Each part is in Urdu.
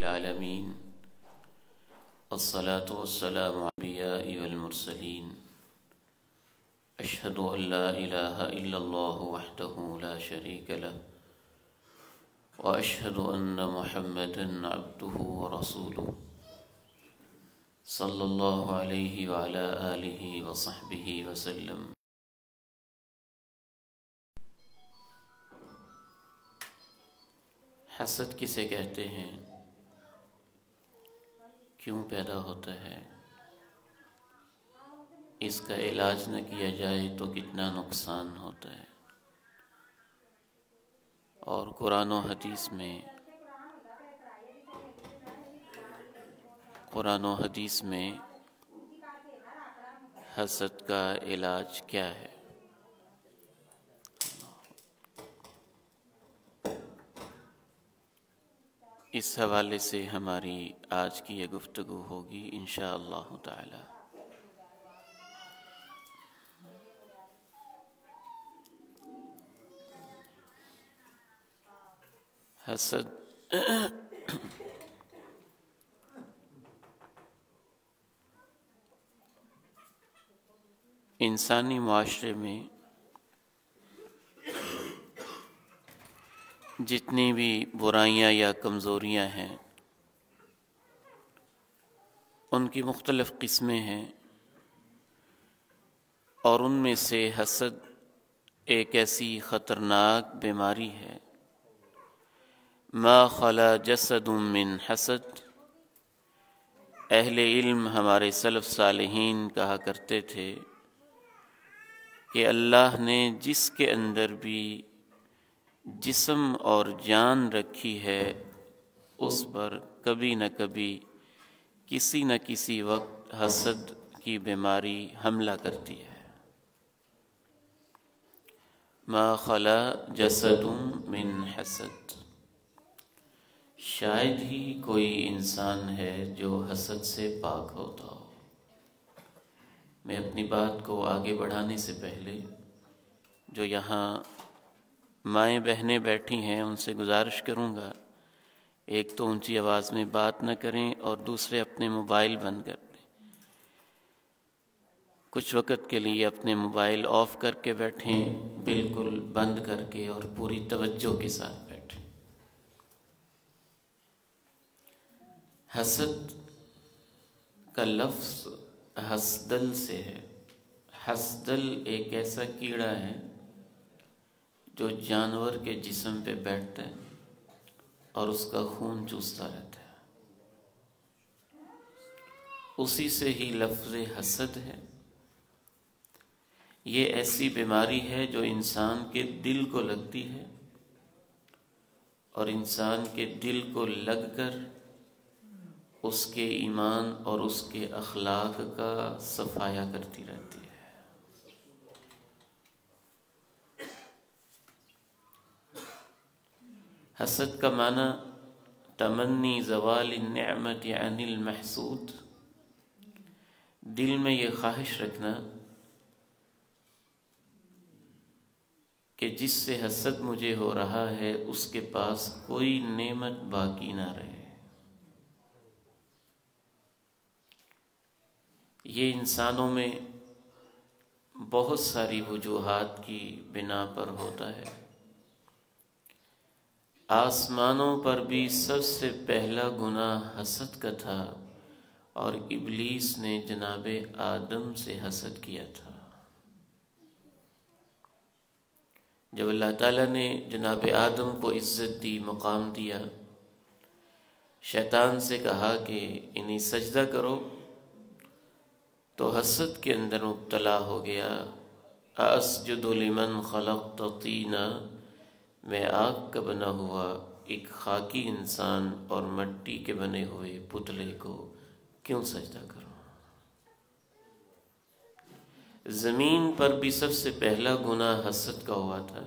العالمين الصلاة والسلام على الأنبياء والمرسلين أشهد أن لا إله إلا الله وحده لا شريك له وأشهد أن محمدًا عبده ورسوله صلى الله عليه وعلى آله وصحبه وسلم. حسد کسے کہتے ہیں؟ کیوں پیدا ہوتا ہے؟ اس کا علاج نہ کیا جائے تو کتنا نقصان ہوتا ہے؟ اور قرآن و حدیث میں حسد کا علاج کیا ہے؟ اس حوالے سے ہماری آج کی یہ گفتگو ہوگی انشاءاللہ تعالی. حسد انسانی معاشرے میں جتنی بھی برائیاں یا کمزوریاں ہیں ان کی مختلف قسمیں ہیں، اور ان میں سے حسد ایک ایسی خطرناک بیماری ہے. ما خلا جسد من حسد. اہل علم ہمارے سلف صالحین کہا کرتے تھے کہ اللہ نے جس کے اندر بھی جسم اور جان رکھی ہے اس پر کبھی نہ کبھی کسی نہ کسی وقت حسد کی بیماری حملہ کرتی ہے. ما خلا جسد من حسد. شاید ہی کوئی انسان ہے جو حسد سے پاک ہوتا ہو. میں اپنی بات کو آگے بڑھانے سے پہلے جو یہاں مائیں بہنیں بیٹھی ہیں ان سے گزارش کروں گا، ایک تو اونچی آواز میں بات نہ کریں اور دوسرے اپنے موبائل بند کر دیں. کچھ وقت کے لیے اپنے موبائل آف کر کے بیٹھیں، بالکل بند کر کے اور پوری توجہ کے ساتھ بیٹھیں. حسد کا لفظ حسدل سے ہے. حسدل ایک ایسا کیڑا ہے جو جانور کے جسم پہ بیٹھتا ہے اور اس کا خون چوستا رہتا ہے. اسی سے ہی لفظ حسد ہے. یہ ایسی بیماری ہے جو انسان کے دل کو لگتی ہے اور انسان کے دل کو لگ کر اس کے ایمان اور اس کے اخلاق کا صفایا کرتی رہتی ہے. حسد کا معنی تمنی زوال النعمت عن المحسود. دل میں یہ خواہش رکھنا کہ جس سے حسد مجھے ہو رہا ہے اس کے پاس کوئی نعمت باقی نہ رہے. یہ انسانوں میں بہت ساری وجوہات کی بنا پر ہوتا ہے. آسمانوں پر بھی سب سے پہلا گناہ حسد کا تھا اور ابلیس نے جناب آدم سے حسد کیا تھا. جب اللہ تعالیٰ نے جناب آدم کو عزت دی، مقام دیا، شیطان سے کہا کہ انہیں سجدہ کرو، تو حسد کے اندر مبتلا ہو گیا. اسجد لمن خلقت طینا. میں آگ کا بنا ہوا ایک خاکی انسان اور مٹی کے بنے ہوئے پتلے کو کیوں سجدہ کروں؟ زمین پر بھی سب سے پہلا گناہ حسد کا ہوا تھا.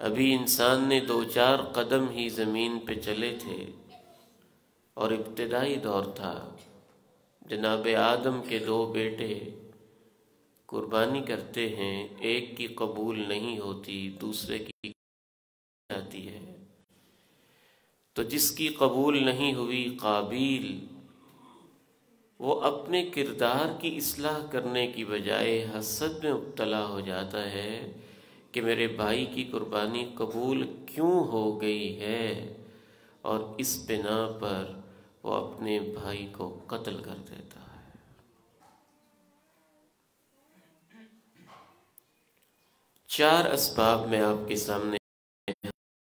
ابھی انسان نے 2-4 قدم ہی زمین پہ چلے تھے اور ابتدائی دور تھا. جناب آدم کے 2 بیٹے قربانی کرتے ہیں، ایک کی قبول نہیں ہوتی، دوسرے کی جاتی ہے. تو جس کی قبول نہیں ہوئی قابیل، وہ اپنے کردار کی اصلاح کرنے کی بجائے حسد میں مبتلا ہو جاتا ہے کہ میرے بھائی کی قربانی قبول کیوں ہو گئی ہے، اور اس بنا پر وہ اپنے بھائی کو قتل کر دیتا ہے۔ چار اسباب میں آپ کے سامنے،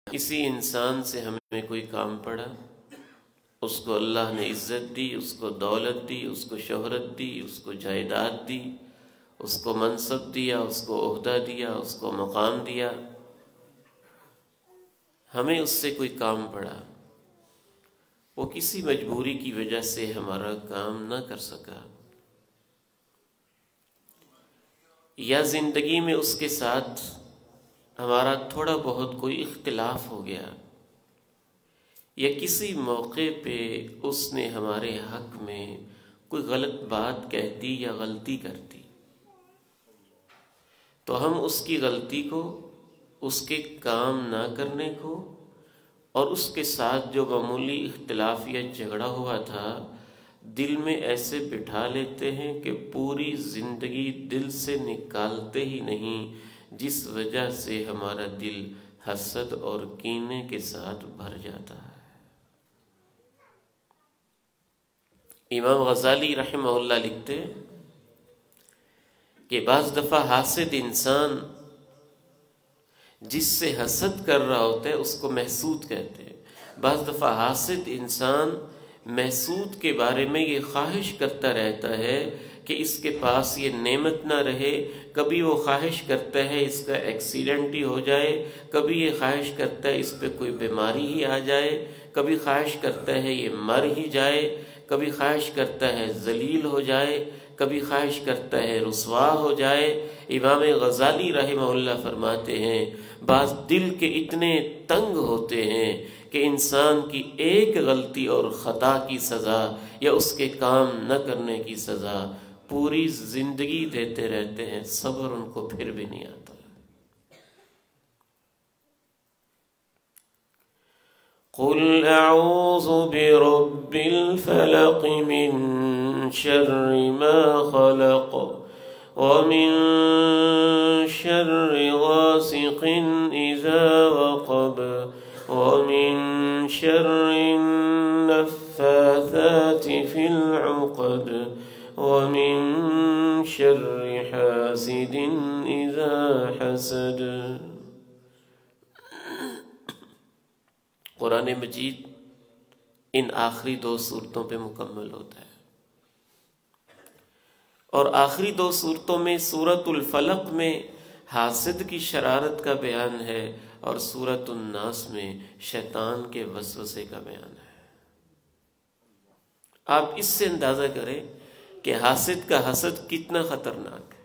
کسی انسان سے ہمیں کوئی کام پڑا، اس کو اللہ نے عزت دی، اس کو دولت دی، اس کو شہرت دی، اس کو جائیداد دی، اس کو منصب دیا، اس کو عہدہ دیا، اس کو مقام دیا، ہمیں اس سے کوئی کام پڑا، وہ کسی مجبوری کی وجہ سے ہمارا کام نہ کر سکا، یا زندگی میں اس کے ساتھ ہمارا تھوڑا بہت کوئی اختلاف ہو گیا، یا کسی موقع پہ اس نے ہمارے حق میں کوئی غلط بات کہہ دی یا غلطی کر دی، تو ہم اس کی غلطی کو، اس کے کام نہ کرنے کو، اور اس کے ساتھ جو معمولی اختلاف یا جھگڑا ہوا تھا دل میں ایسے بٹھا لیتے ہیں کہ پوری زندگی دل سے نکالتے ہی نہیں، جس وجہ سے ہمارا دل حسد اور کینے کے ساتھ بھر جاتا ہے۔ امام غزالی رحمہ اللہ لکھتے کہ بعض دفعہ حاسد انسان جس سے حسد کر رہا ہوتا ہے اس کو محسود کہتے ہیں۔ بعض دفعہ حاسد انسان محسود کے بارے میں یہ خواہش کرتا رہتا ہے کہ اس کے پاس یہ نعمت نہ رہے، کبھی وہ خواہش کرتا ہے اس کا ایکسیڈنٹ ہی ہو جائے، کبھی یہ خواہش کرتا ہے اس پہ کوئی بیماری ہی آ جائے، کبھی خواہش کرتا ہے یہ مر ہی جائے، کبھی خواہش کرتا ہے ذلیل ہو جائے، کبھی خواہش کرتا ہے رسوا ہو جائے۔ امام غزالی رحمہ اللہ فرماتے ہیں بعض دل کے اتنے تنگ ہوتے ہیں کہ انسان کی ایک غلطی اور خطا کی سزا یا اس کے کام نہ کرنے کی سزا پوری زندگی دیتے رہتے ہیں، صبر ان کو پھر بھی نہیں آتا۔ قل اعوذ برب الفلق من شر ما خلق ومن شر غاسق اذا وقب ومن شر النفاثات في العقد ومن شر حاسد اذا حسد۔ قرآن مجید ان آخری دو صورتوں پہ مکمل ہوتا ہے، اور آخری دو صورتوں میں سورۃ الفلق میں حاسد کی شرارت کا بیان ہے، اور سورۃ الناس میں شیطان کے وسوسے کا بیان ہے۔ آپ اس سے اندازہ کریں کہ حاسد کا حسد کتنا خطرناک ہے۔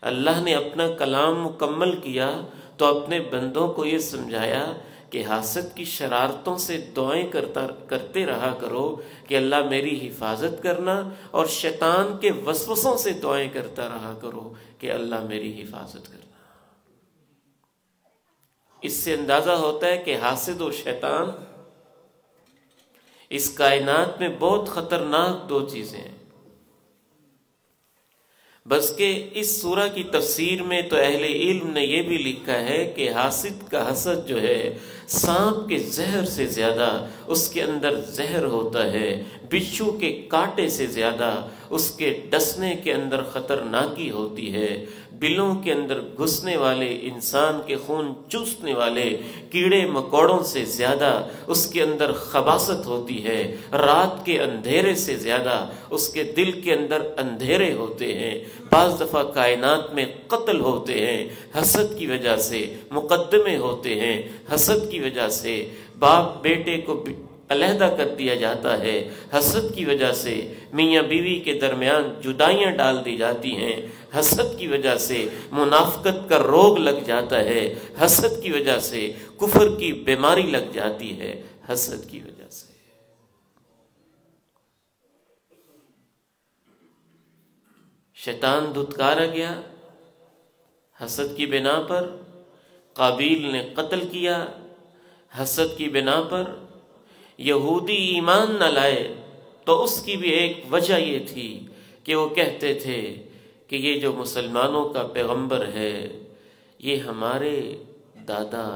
اللہ نے اپنا کلام مکمل کیا تو اپنے بندوں کو یہ سمجھایا کہ حاسد کی شرارتوں سے دعائیں کرتے رہا کرو کہ اللہ میری حفاظت کرنا، اور شیطان کے وسوسوں سے دعائیں کرتا رہا کرو کہ اللہ میری حفاظت کرنا۔ اس سے اندازہ ہوتا ہے کہ حاسد و شیطان اس کائنات میں بہت خطرناک دو چیزیں ہیں۔ بس کہ اس سورہ کی تفسیر میں تو اہل علم نے یہ بھی لکھا ہے کہ حاسد کا حسد جو ہے سانپ کے زہر سے زیادہ اس کے اندر زہر ہوتا ہے، بچھو کے کانٹے سے زیادہ اس کے ڈسنے کے اندر خطرناکی ہوتی ہے، بلوں کے اندر گھسنے والے، انسان کے خون چوسنے والے کیڑے مکوڑوں سے زیادہ اس کے اندر خباثت ہوتی ہے، رات کے اندھیرے سے زیادہ اس کے دل کے اندر اندھیرے ہوتے ہیں۔ بعض دفعہ کائنات میں قتل ہوتے ہیں حسد کی وجہ سے، مقدمے ہوتے ہیں حسد کی وجہ سے، باپ بیٹے کو علیحدہ کر دیا جاتا ہے حسد کی وجہ سے، میاں بیوی کے درمیان جدائیاں ڈال دی جاتی ہیں حسد کی وجہ سے، منافقت کا روگ لگ جاتا ہے حسد کی وجہ سے، کفر کی بیماری لگ جاتی ہے حسد کی وجہ سے۔ شیطان دھتکارا گیا حسد کی بنا پر، قابیل نے قتل کیا، حسد کی بنا پر یہودی ایمان نہ لائے تو اس کی بھی ایک وجہ یہ تھی کہ وہ کہتے تھے کہ یہ جو مسلمانوں کا پیغمبر ہے یہ ہمارے دادا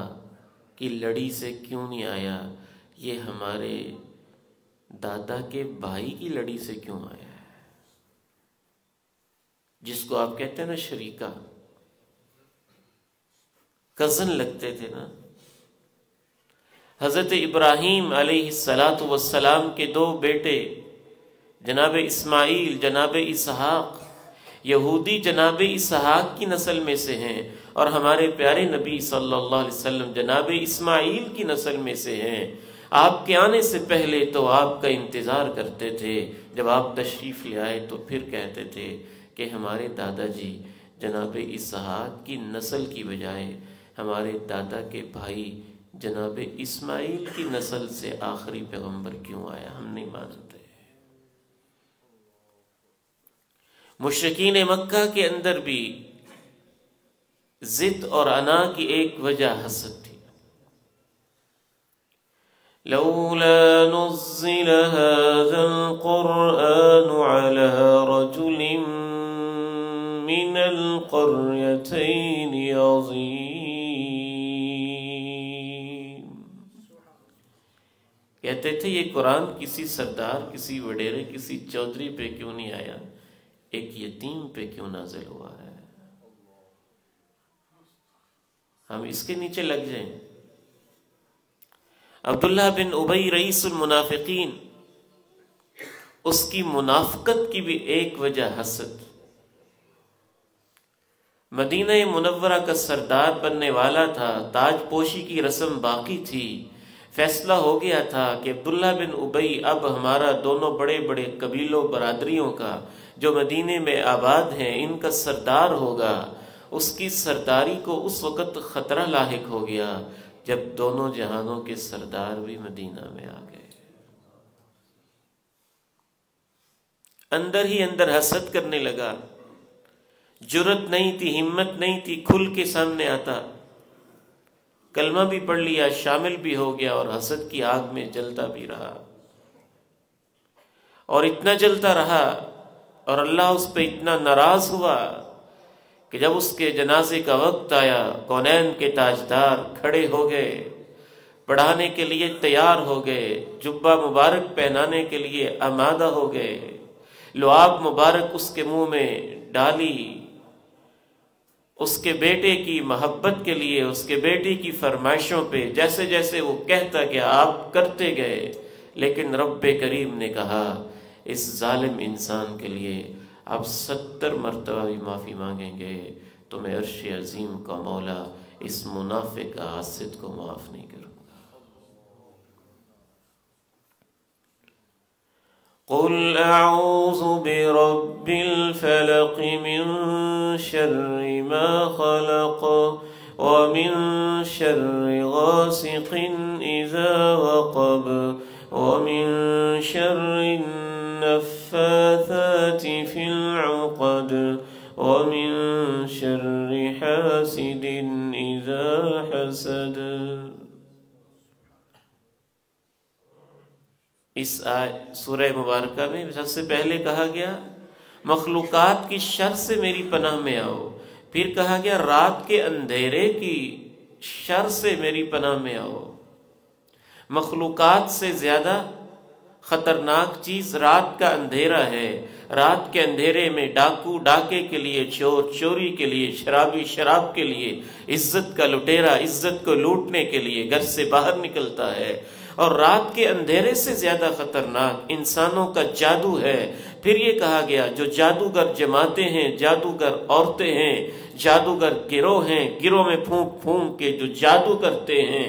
کی لڑی سے کیوں نہیں آیا، یہ ہمارے دادا کے بھائی کی لڑی سے کیوں آیا ہے، جس کو آپ کہتے ہیں نا شریکہ، کزن لگتے تھے نا۔ حضرت ابراہیم علیہ السلام کے دو بیٹے جناب اسماعیل جناب اسحاق، یہودی جناب اسحاق کی نسل میں سے ہیں، اور ہمارے پیارے نبی صلی اللہ علیہ وسلم جناب اسماعیل کی نسل میں سے ہیں۔ آپ کے آنے سے پہلے تو آپ کا انتظار کرتے تھے، جب آپ تشریف لے آئے تو پھر کہتے تھے کہ ہمارے دادا جی جناب اسحاق کی نسل کی بجائے ہمارے دادا کے بھائی جناب اسماعیل کی نسل سے آخری پیغمبر کیوں آیا، ہم نہیں مانتے۔ مشرکین مکہ کے اندر بھی ضد اور انا کی ایک وجہ حسد تھی۔ لولا نزل هذا القرآن على رجل من القريتين عظيم، کہتے تھے یہ قرآن کسی سردار، کسی وڈیرے، کسی چودھری پہ کیوں نہیں آیا، ایک یتیم پہ کیوں نازل ہوا ہے، ہم اس کے نیچے لگ جائیں۔ عبداللہ بن ابی رئیس المنافقین، اس کی منافقت کی بھی ایک وجہ حسد۔ مدینہ منورہ کا سردار بننے والا تھا، تاج پوشی کی رسم باقی تھی، فیصلہ ہو گیا تھا کہ عبداللہ بن ابی اب ہمارا دونوں بڑے بڑے قبیلوں برادریوں کا جو مدینے میں آباد ہیں ان کا سردار ہوگا۔ اس کی سرداری کو اس وقت خطرہ لاحق ہو گیا جب دونوں جہانوں کے سردار بھی مدینہ میں آ گئے۔ اندر ہی اندر حسد کرنے لگا، جرت نہیں تھی، ہمت نہیں تھی، کھل کے سامنے آتا، کلمہ بھی پڑھ لیا، شامل بھی ہو گیا، اور حسد کی آگ میں جلتا بھی رہا، اور اتنا جلتا رہا، اور اللہ اس پہ اتنا ناراض ہوا کہ جب اس کے جنازے کا وقت آیا، کونین کے تاجدار کھڑے ہو گئے، پڑھانے کے لیے تیار ہو گئے، جبہ مبارک پہنانے کے لیے آمادہ ہو گئے، لعاب مبارک اس کے منہ میں ڈالی، اس کے بیٹے کی محبت کے لیے، اس کے بیٹے کی فرمائشوں پہ جیسے جیسے وہ کہتا گیا آپ کرتے گئے، لیکن رب کریم نے کہا اس ظالم انسان کے لیے آپ 70 مرتبہ بھی معافی مانگیں گے تو میں عرش عظیم کا مولا اس منافق حاسد کو معاف نہیں کروں گا۔ قل اعوذ برب الفلق من شر ما خلق ومن شر غاسق اذا وقب ومن شر النفاثات في العقد ومن شر حاسد اذا حسد۔ اس سورہ مبارکہ میں سب سے پہلے کہا گیا مخلوقات کی شر سے میری پناہ میں آؤ، پھر کہا گیا رات کے اندھیرے کی شر سے میری پناہ میں آؤ۔ مخلوقات سے زیادہ خطرناک چیز رات کا اندھیرا ہے۔ رات کے اندھیرے میں ڈاکو ڈاکے کے لیے، چور چوری کے لیے، شرابی شراب کے لیے، عزت کا لٹیرا عزت کو لوٹنے کے لیے گھر سے باہر نکلتا ہے، اور رات کے اندھیرے سے زیادہ خطرناک انسانوں کا جادو ہے۔ پھر یہ کہا گیا جو جادوگر جماعتیں ہیں، جادوگر عورتیں ہیں، جادوگر گروہ ہیں، گروہ میں پھونک پھونک کے جو جادو کرتے ہیں،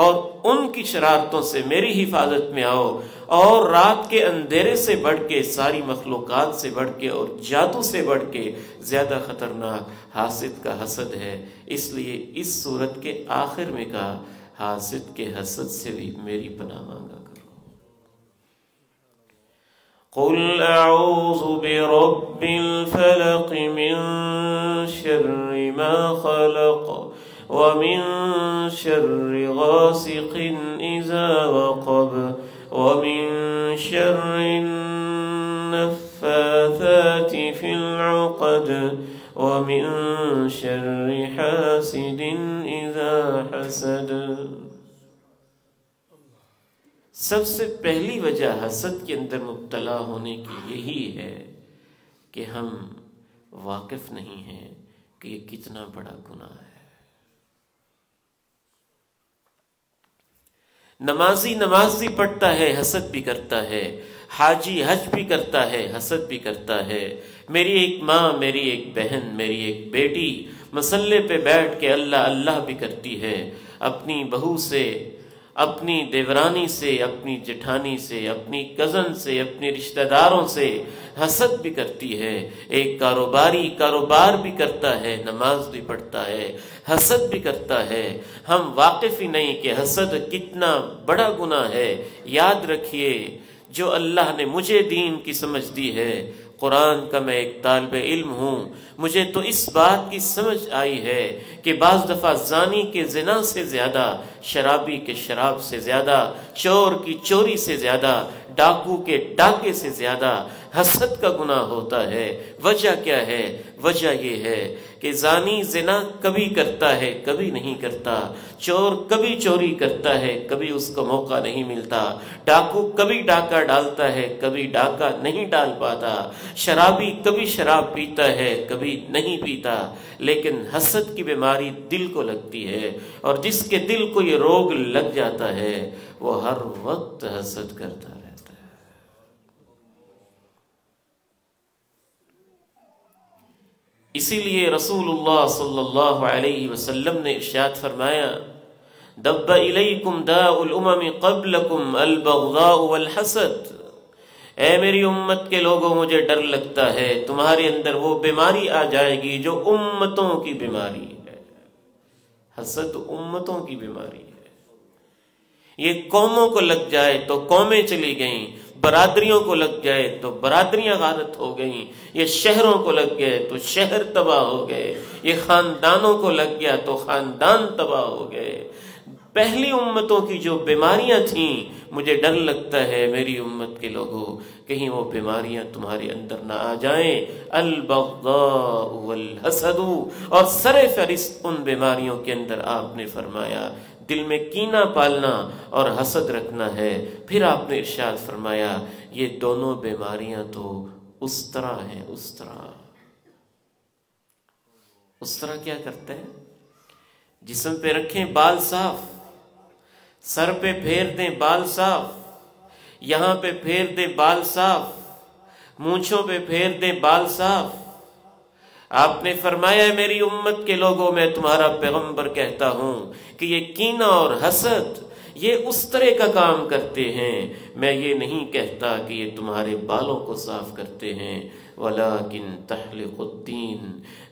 اور ان کی شرارتوں سے میری حفاظت میں آؤ۔ اور رات کے اندھیرے سے بڑھ کے، ساری مخلوقات سے بڑھ کے اور جادو سے بڑھ کے زیادہ خطرناک حاسد کا حسد ہے۔ اس لیے اس سورت کے آخر میں کہا حاسد کے حسد سے بھی میری پناہ مانگا کرو۔ قل اعوذ برب الفلق من شر ما خلق ومن شر غاسق إذا وقب ومن شر النفاثات في العقد ومن شر حاسد إذا حسد۔ سب سے پہلی وجہ حسد کے اندر مبتلا ہونے کی یہی ہے کہ ہم واقف نہیں ہیں کہ یہ کتنا بڑا گناہ ہے۔ نمازی نماز بھی پڑھتا ہے، حسد بھی کرتا ہے، حاجی حج بھی کرتا ہے، حسد بھی کرتا ہے۔ میری ایک ماں، میری ایک بہن، میری ایک بیٹی مصلے پہ بیٹھ کے اللہ اللہ بھی کرتی ہے، اپنی بہو سے، اپنی دیورانی سے، اپنی جٹھانی سے، اپنی کزن سے، اپنے رشتہ داروں سے حسد بھی کرتی ہے۔ ایک کاروباری کاروبار بھی کرتا ہے، نماز بھی پڑھتا ہے، حسد بھی کرتا ہے۔ ہم واقف ہی نہیں کہ حسد کتنا بڑا گناہ ہے۔ یاد رکھیے، جو اللہ نے مجھے دین کی سمجھ دی ہے، قرآن کا میں ایک طالب علم ہوں، مجھے تو اس بات کی سمجھ آئی ہے کہ بعض دفعہ زانی کے زنا سے زیادہ، شرابی کے شراب سے زیادہ، چور کی چوری سے زیادہ، ڈاکو کے ڈاکے سے زیادہ حسد کا گناہ ہوتا ہے۔ وجہ کیا ہے؟ وجہ یہ ہے کہ زانی زنا کبھی کرتا ہے، کبھی نہیں کرتا، چور کبھی چوری کرتا ہے، کبھی اس کو موقع نہیں ملتا، ڈاکو کبھی ڈاکہ ڈالتا ہے، کبھی ڈاکہ نہیں ڈال پاتا، شرابی کبھی شراب پیتا ہے، کبھی نہیں پیتا۔ لیکن حسد کی بیماری دل کو لگتی ہے، اور جس کے دل کو یہ روگ لگ جاتا ہے وہ ہر وقت حسد کرتا رہتا ہے۔ اسی لیے رسول اللہ صلی اللہ علیہ وسلم نے ارشاد فرمایا، دب الیکم داء الامم قبلکم البغضاء والحسد۔ اے میری امت کے لوگوں، مجھے ڈر لگتا ہے تمہارے اندر وہ بیماری آ جائے گی جو امتوں کی بیماری ہے۔ حسد امتوں کی بیماری ہے۔ یہ قوموں کو لگ جائے تو قومیں چلی گئیں، برادریوں کو لگ جائے تو برادریاں غارت ہو گئیں، یہ شہروں کو لگ گئے تو شہر تباہ ہو گئے، یہ خاندانوں کو لگ گیا تو خاندان تباہ ہو گئے۔ پہلی امتوں کی جو بیماریاں تھیں، مجھے ڈر لگتا ہے میری امت کے لوگوں کہیں وہ بیماریاں تمہارے اندر نہ آ جائیں۔ البغضاء والحسد، اور سر فہرست ان بیماریوں کے اندر آپ نے فرمایا دل میں کینہ پالنا اور حسد رکھنا ہے۔ پھر آپ نے ارشاد فرمایا یہ دونوں بیماریاں تو اس طرح ہیں، اس طرح کیا کرتے ہیں؟ جسم پہ رکھیں بال صاف، سر پہ پھیر دیں بال صاف، یہاں پہ پھیر دیں بال صاف، مونچھوں پہ پھیر دیں بال صاف۔ آپ نے فرمایا میری امت کے لوگوں، میں تمہارا پیغمبر کہتا ہوں کہ یہ کینہ اور حسد یہ اس طرح کا کام کرتے ہیں۔ میں یہ نہیں کہتا کہ یہ تمہارے بالوں کو صاف کرتے ہیں، ولیکن تحلق الدین،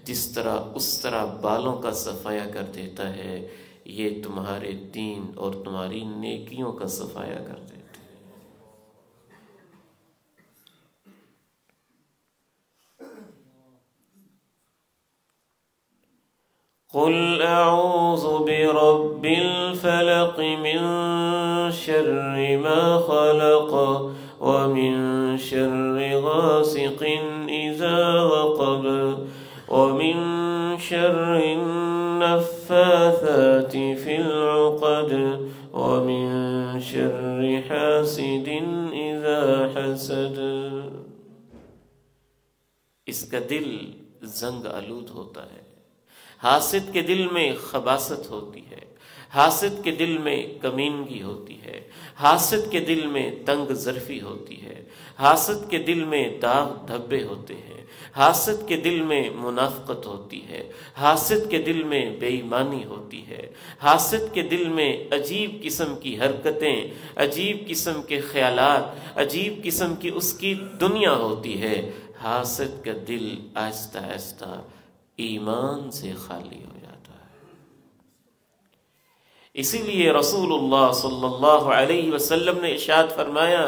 جس طرح اس طرح بالوں کا صفایا کر دیتا ہے، یہ تمہارے دین اور تمہاری نیکیوں کا صفایا کر دیتا ہے۔ قل اعوذ برب الفلق من شر ما خلق ومن شر غاسق اذا وقب ومن شر النفاثات في العقد ومن شر حاسد اذا حسد۔ اس کا دل زنگ آلود ہوتا ہے، حاسد کے دل میں خباثت ہوتی ہے، حاسد کے دل میں کمینگی ہوتی ہے، حاسد کے دل میں تنگ ظرفی ہوتی ہے، حاسد کے دل میں داغ دھبے ہوتے ہیں، حاسد کے دل میں منافقت ہوتی ہے، حاسد کے دل میں بے ایمانی ہوتی ہے، حاسد کے دل میں عجیب قسم کی حرکتیں، عجیب قسم کے خیالات، عجیب قسم کی اس کی دنیا ہوتی ہے۔ حاسد کا دل آہستہ آہستہ ایمان سے خالی ہو جاتا ہے۔ اسی لیے رسول اللہ صلی اللہ علیہ وسلم نے ارشاد فرمایا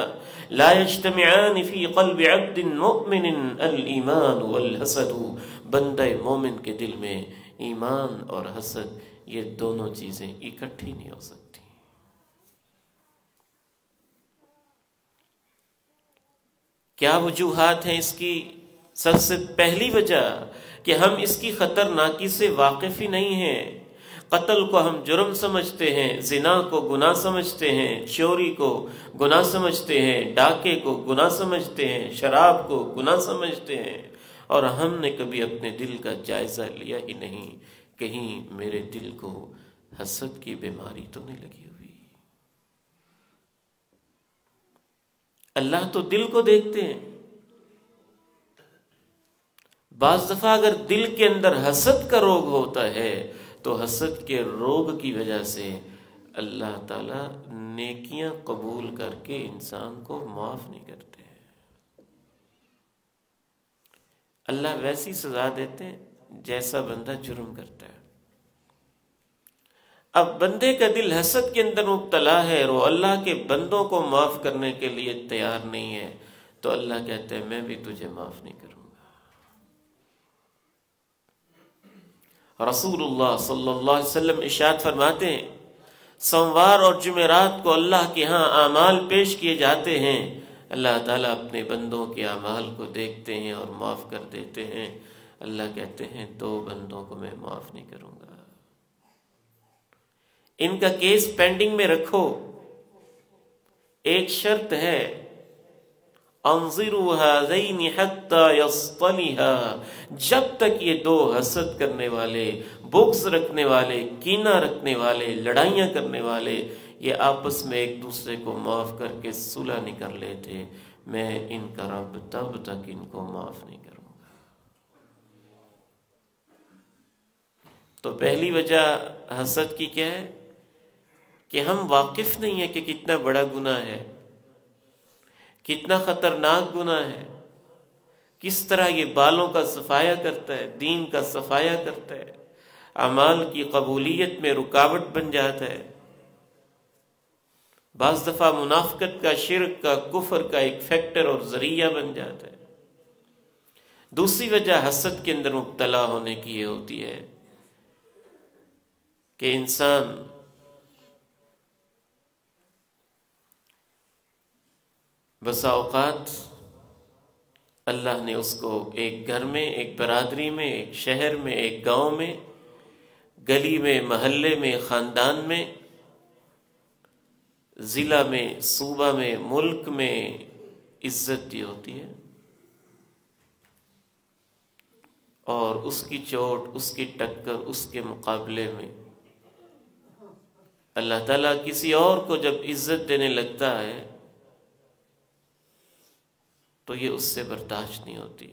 لا يجتمعان فی قلب عبد مؤمن الایمان والحسد، بندہ مومن کے دل میں ایمان اور حسد یہ دونوں چیزیں اکٹھی نہیں ہو سکتی۔ کیا وجوہات ہیں اس کی؟ سب سے پہلی وجہ کہ ہم اس کی خطرناکی سے واقف ہی نہیں ہیں۔ قتل کو ہم جرم سمجھتے ہیں، زنا کو گناہ سمجھتے ہیں، چوری کو گناہ سمجھتے ہیں، ڈاکے کو گناہ سمجھتے ہیں، شراب کو گناہ سمجھتے ہیں، اور ہم نے کبھی اپنے دل کا جائزہ لیا ہی نہیں، کہیں میرے دل کو حسد کی بیماری تو نہیں لگی ہوئی۔ اللہ تو دل کو دیکھتے ہیں۔ بعض دفعہ اگر دل کے اندر حسد کا روگ ہوتا ہے تو حسد کے روگ کی وجہ سے اللہ تعالیٰ نیکیاں قبول کر کے انسان کو معاف نہیں کرتے۔ اللہ ویسی سزا دیتے ہیں جیسا بندہ جرم کرتا ہے۔ اب بندے کا دل حسد کے اندر مبتلا ہے اور وہ اللہ کے بندوں کو معاف کرنے کے لیے تیار نہیں ہے، تو اللہ کہتے ہیں میں بھی تجھے معاف نہیں کروں گا۔ رسول اللہ صلی اللہ علیہ وسلم ارشاد فرماتے ہیں سوموار اور جمعرات کو اللہ کے ہاں اعمال پیش کیے جاتے ہیں، اللہ تعالیٰ اپنے بندوں کے اعمال کو دیکھتے ہیں اور معاف کر دیتے ہیں۔ اللہ کہتے ہیں 2 بندوں کو میں معاف نہیں کروں گا، ان کا کیس پینڈنگ میں رکھو، ایک شرط ہے انظروا هذین حتی یصطلحا، جب تک یہ 2 حسد کرنے والے، بغض رکھنے والے، کینہ رکھنے والے، لڑائیاں کرنے والے یہ آپس میں ایک دوسرے کو معاف کر کے صلح نہیں کر لیتے، میں ان کا رب تب تک ان کو معاف نہیں کروں گا۔ تو پہلی وجہ حسد کی کیا ہے کہ ہم واقف نہیں ہیں کہ کتنا بڑا گناہ ہے، کتنا خطرناک گناہ ہے، کس طرح یہ بالوں کا صفایا کرتا ہے، دین کا صفایا کرتا ہے، اعمال کی قبولیت میں رکاوٹ بن جاتا ہے، بعض دفعہ منافقت کا، شرک کا، کفر کا ایک فیکٹر اور ذریعہ بن جاتا ہے۔ دوسری وجہ حسد کے اندر مبتلا ہونے کی یہ ہوتی ہے کہ انسان بسا اوقات اللہ نے اس کو ایک گھر میں، ایک برادری میں، ایک شہر میں، ایک گاؤں میں، گلی میں، محلے میں، خاندان میں، ضلع میں، صوبہ میں، ملک میں عزت دی ہوتی ہے، اور اس کی چوٹ، اس کی ٹکر، اس کے مقابلے میں اللہ تعالیٰ کسی اور کو جب عزت دینے لگتا ہے تو یہ اس سے برداشت نہیں ہوتی۔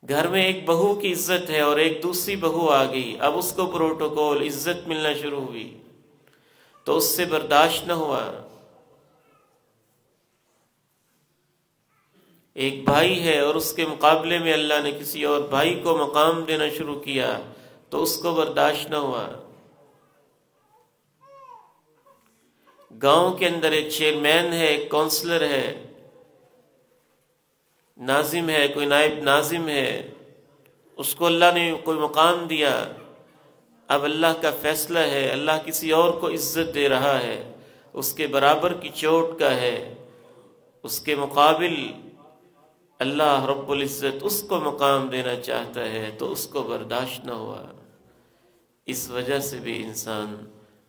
گھر میں ایک بہو کی عزت ہے اور ایک دوسری بہو آ گئی، اب اس کو پروٹوکول عزت ملنا شروع ہوئی تو اس سے برداشت نہ ہوا۔ ایک بھائی ہے اور اس کے مقابلے میں اللہ نے کسی اور بھائی کو مقام دینا شروع کیا تو اس کو برداشت نہ ہوا۔ گاؤں کے اندر ایک چیئرمین ہے، ایک کونسلر ہے، ناظم ہے، کوئی نائب ناظم ہے، اس کو اللہ نے کوئی مقام دیا، اب اللہ کا فیصلہ ہے، اللہ کسی اور کو عزت دے رہا ہے، اس کے برابر کی چوٹ کا ہے، اس کے مقابل اللہ رب العزت اس کو مقام دینا چاہتا ہے تو اس کو برداشت نہ ہوا۔ اس وجہ سے بھی انسان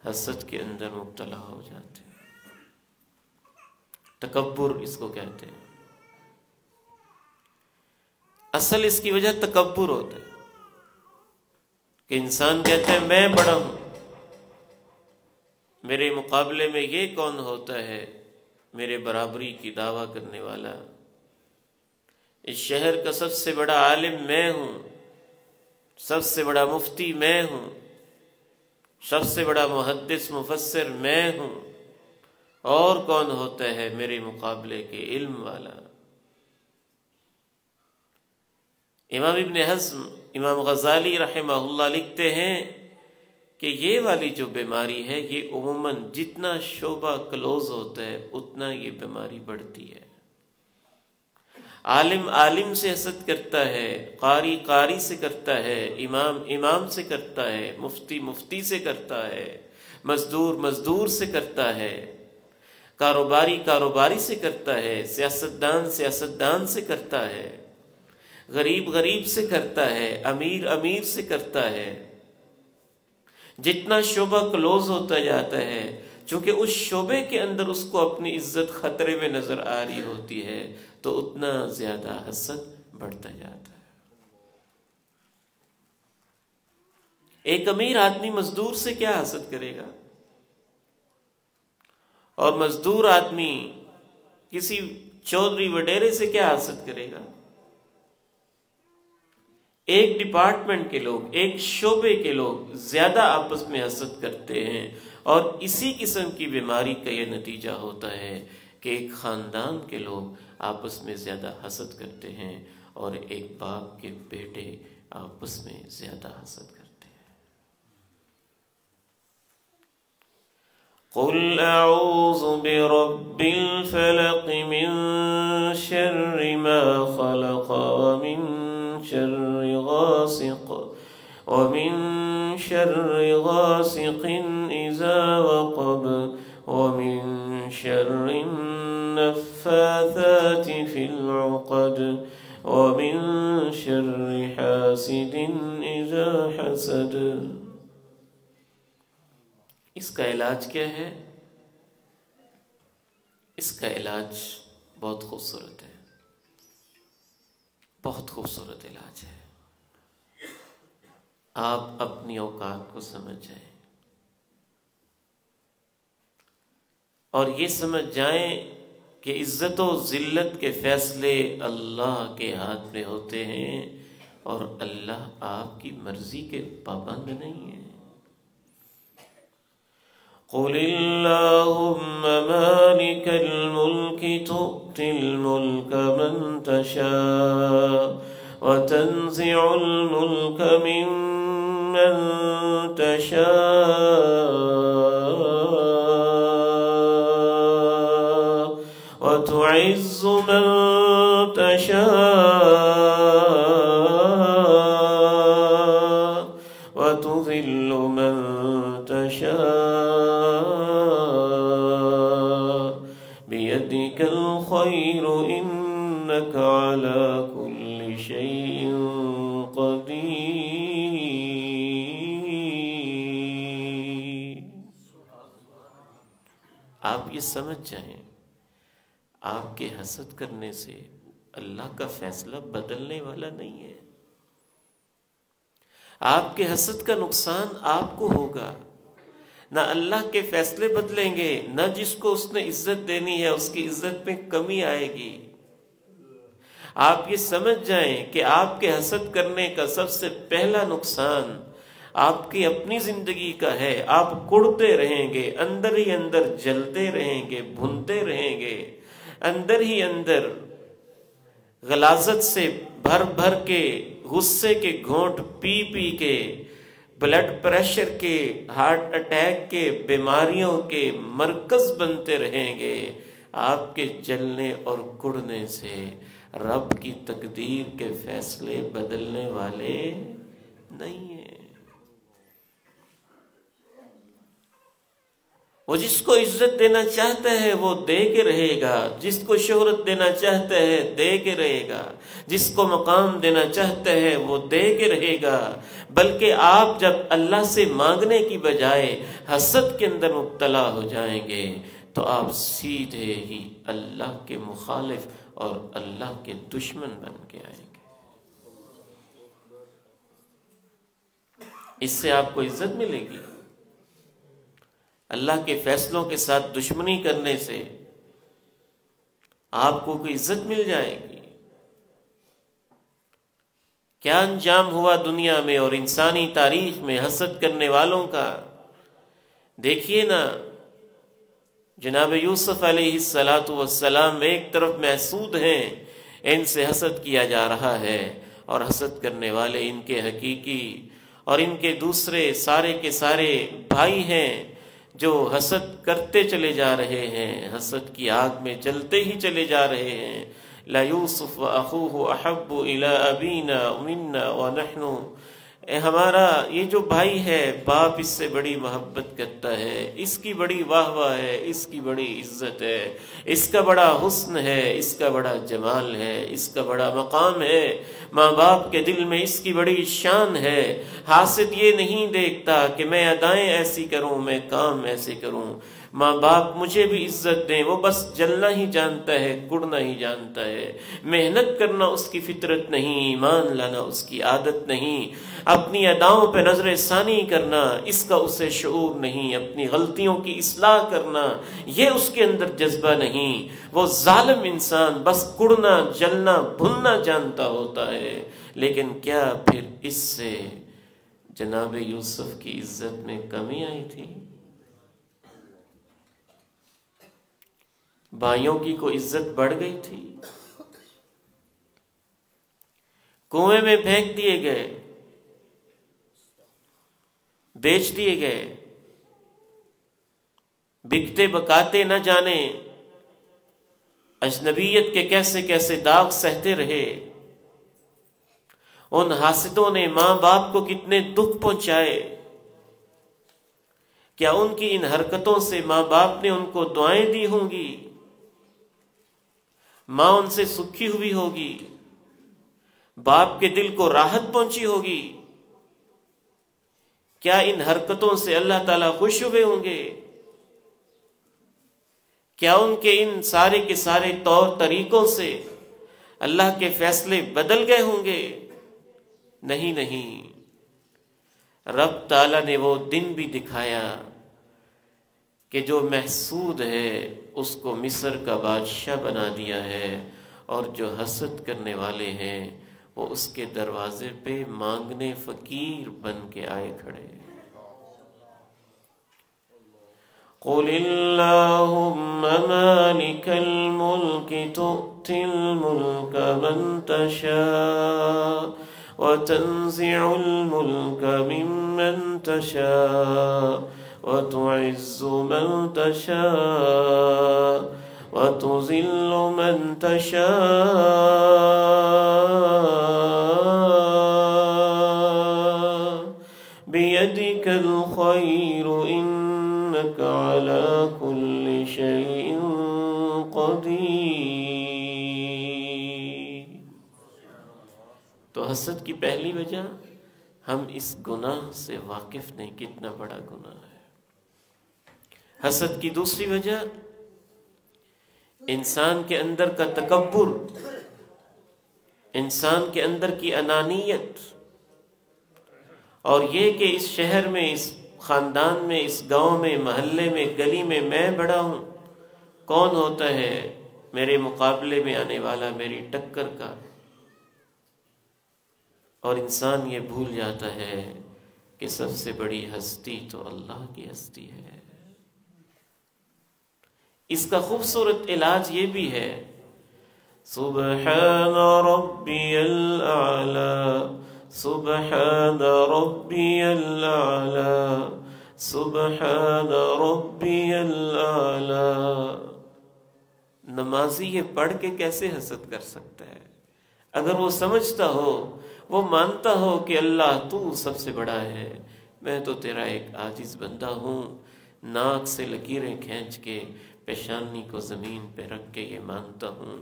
حسد کے اندر مبتلا ہو جاتے ہیں۔ تکبر اس کو کہتے ہیں، اصل اس کی وجہ تکبر ہوتا ہے کہ انسان کہتا ہے میں بڑا ہوں، میرے مقابلے میں یہ کون ہوتا ہے میرے برابری کی دعویٰ کرنے والا، اس شہر کا سب سے بڑا عالم میں ہوں، سب سے بڑا مفتی میں ہوں، سب سے بڑا محدث مفسر میں ہوں، اور کون ہوتا ہے میرے مقابلے کے علم والا۔ امام ابن حزم، امام غزالی رحمہ اللہ لکھتے ہیں کہ یہ والی جو بیماری ہے یہ عموماً جتنا شعبہ کلوز ہوتا ہے اتنا یہ بیماری بڑھتی ہے۔ عالم عالم سے حسد کرتا ہے، قاری قاری سے کرتا ہے، امام امام سے کرتا ہے، مفتی مفتی سے کرتا ہے، مزدور مزدور سے کرتا ہے، کاروباری کاروباری سے کرتا ہے، سیاستدان سیاستدان سے کرتا ہے، غریب غریب سے کرتا ہے، امیر امیر سے کرتا ہے۔ جتنا شعبہ کلوز ہوتا جاتا ہے، چونکہ اس شعبے کے اندر اس کو اپنی عزت خطرے میں نظر آ رہی ہوتی ہے، تو اتنا زیادہ حسد بڑھتا جاتا ہے۔ ایک امیر آدمی مزدور سے کیا حسد کرے گا، اور مزدور آدمی کسی چودھری وڈیرے سے کیا حسد کرے گا؟ ایک ڈپارٹمنٹ کے لوگ، ایک شعبے کے لوگ زیادہ آپس میں حسد کرتے ہیں، اور اسی قسم کی بیماری کا یہ نتیجہ ہوتا ہے کہ ایک خاندان کے لوگ آپس میں زیادہ حسد کرتے ہیں، اور ایک باپ کے بیٹے آپس میں زیادہ حسد کرتے ہیں۔ قُلْ أَعُوذُ بِرَبِّ الْفَلَقِ مِنْ شَرِّ مَا خَلَقَ وَمِنْ شَرِّ غَاسِقٍ إِذَا وَقَبَ وَمِنْ شَرِّ النَّفَّاثَاتِ فِي الْعُقَدِ وَمِنْ شَرِّ حَاسِدٍ إِذَا حَسَدَ۔ اس کا علاج کیا ہے؟ اس کا علاج بہت خوبصورت ہے، بہت خوبصورت علاج ہے۔ آپ اپنی اوقات کو سمجھ جائیں، اور یہ سمجھ جائیں کہ عزت و ذلت کے فیصلے اللہ کے ہاتھ میں ہوتے ہیں، اور اللہ آپ کی مرضی کے پابند نہیں ہے۔ قُلِ اللَّهُمَّ مَالِكَ الْمُلْكِ تُؤْتِي الْمُلْكَ مَنْ تَشَاءُ وَتَنْزِعُ الْمُلْكَ مِمَّنْ تَشَاءُ وَتُعِزُّ مَنْ تَشَاءُ وَتُذِلُّ مَنْ تَشَاءُ بِيَدِكَ الْخَيْرُ إِنَّكَ عَلَى كُلِّ شَيْءٍ قَدِيرٌ۔ آپ یہ سمجھ جائیں، آپ کے حسد کرنے سے اللہ کا فیصلہ بدلنے والا نہیں ہے۔ آپ کے حسد کا نقصان آپ کو ہوگا، نہ اللہ کے فیصلے بدلیں گے، نہ جس کو اس نے عزت دینی ہے اس کی عزت میں کمی آئے گی۔ آپ یہ سمجھ جائیں کہ آپ کے حسد کرنے کا سب سے پہلا نقصان آپ کی اپنی زندگی کا ہے۔ آپ کڑتے رہیں گے، اندر ہی اندر جلتے رہیں گے، بھنتے رہیں گے، اندر ہی اندر غلاظت سے بھر بھر کے، غصے کے گھونٹ پی پی کے، بلڈ پریشر کے، ہارٹ اٹیک کے، بیماریوں کے مرکز بنتے رہیں گے۔ آپ کے جلنے اور کڑنے سے رب کی تقدیر کے فیصلے بدلنے والے نہیں ہیں۔ وہ جس کو عزت دینا چاہتا ہے وہ دے کے رہے گا، جس کو شہرت دینا چاہتا ہے دے کے رہے گا، جس کو مقام دینا چاہتا ہے وہ دے کے رہے گا۔ بلکہ آپ جب اللہ سے مانگنے کی بجائے حسد کے اندر مبتلا ہو جائیں گے تو آپ سیدھے ہی اللہ کے مخالف اور اللہ کے دشمن بن کے آئیں گے۔ اس سے آپ کو عزت ملے گی؟ اللہ کے فیصلوں کے ساتھ دشمنی کرنے سے آپ کو کوئی عزت مل جائے گی؟ کیا انجام ہوا دنیا میں اور انسانی تاریخ میں حسد کرنے والوں کا؟ دیکھیے نا، جناب یوسف علیہ السلام ایک طرف محسود ہیں، ان سے حسد کیا جا رہا ہے، اور حسد کرنے والے ان کے حقیقی اور ان کے دوسرے سارے کے سارے بھائی ہیں، جو حسد کرتے چلے جا رہے ہیں، حسد کی آگ میں جلتے ہی چلے جا رہے ہیں، لا یوسف واخوہ احب الی ابینا منا ونحن، ہمارا یہ جو بھائی ہے باپ اس سے بڑی محبت کرتا ہے، اس کی بڑی واہ واہ ہے، اس کی بڑی عزت ہے، اس کا بڑا حسن ہے، اس کا بڑا جمال ہے، اس کا بڑا مقام ہے، ماں باپ کے دل میں اس کی بڑی شان ہے۔ حاسد یہ نہیں دیکھتا کہ میں ادائیں ایسی کروں، میں کام ایسے کروں، ماں باپ مجھے بھی عزت دیں، وہ بس جلنا ہی جانتا ہے، گڑنا ہی جانتا ہے، محنت کرنا اس کی فطرت نہیں، ایمان لانا اس کی عادت نہیں، اپنی اداؤں پہ نظر ثانی کرنا اس کا اسے شعور نہیں، اپنی غلطیوں کی اصلاح کرنا یہ اس کے اندر جذبہ نہیں۔ وہ ظالم انسان بس گڑنا جلنا بھننا جانتا ہوتا ہے، لیکن کیا پھر اس سے جناب یوسف کی عزت میں کمی آئی تھی؟ بھائیوں کی کوئی عزت بڑھ گئی تھی؟ کنویں میں پھینک دیے گئے، بیچ دیے گئے، بکتے بکاتے نہ جانے اجنبیت کے کیسے کیسے داغ سہتے رہے، ان حاسدوں نے ماں باپ کو کتنے دکھ پہنچائے، کیا ان کی ان حرکتوں سے ماں باپ نے ان کو دعائیں دی ہوں گی؟ ماں ان سے سکھی ہوئی ہوگی، باپ کے دل کو راحت پہنچی ہوگی، کیا ان حرکتوں سے اللہ تعالیٰ خوش ہوئے ہوں گے؟ کیا ان کے ان سارے کے سارے طور طریقوں سے اللہ کے فیصلے بدل گئے ہوں گے؟ نہیں نہیں، رب تعالیٰ نے وہ دن بھی دکھایا کہ جو محسود ہے اس کو مصر کا بادشاہ بنا دیا ہے، اور جو حسد کرنے والے ہیں وہ اس کے دروازے پہ مانگنے فقیر بن کے آئے کھڑے۔ قُلِ اللَّهُمَّ مَالِكَ الْمُلْكِ تُؤْتِي الْمُلْكَ مَنْ تَشَاءُ وَتَنزِعُ الْمُلْكَ مِمَّنْ تَشَاءُ وَتُعِزُّ مَنْ تَشَاءُ وَتُذِلُّ مَنْ تَشَاءُ بِيَدِكَ الْخَيْرُ إِنَّكَ عَلَى كُلِّ شَيْءٍ قَدِيرٌ۔ تو حسد کی پہلی وجہ ہم اس گناہ سے واقف نہیں، کتنا بڑا گناہ ہے۔ حسد کی دوسری وجہ انسان کے اندر کا تکبر، انسان کے اندر کی انانیت، اور یہ کہ اس شہر میں، اس خاندان میں، اس گاؤں میں، محلے میں، گلی میں میں بڑا ہوں، کون ہوتا ہے میرے مقابلے میں آنے والا، میری ٹکر کا؟ اور انسان یہ بھول جاتا ہے کہ سب سے بڑی ہستی تو اللہ کی ہستی ہے۔ اس کا خوبصورت علاج یہ بھی ہے، سبحان ربی الاعلی، سبحان ربی الاعلی، سبحان ربی الاعلی۔ نمازی یہ پڑھ کے کیسے حسد کر سکتا ہے؟ اگر وہ سمجھتا ہو، وہ مانتا ہو کہ اللہ تو سب سے بڑا ہے، میں تو تیرا ایک عاجز بندہ ہوں، ناک سے لکیریں کھینچ کے پیشانی کو زمین پہ رکھ کے یہ مانتا ہوں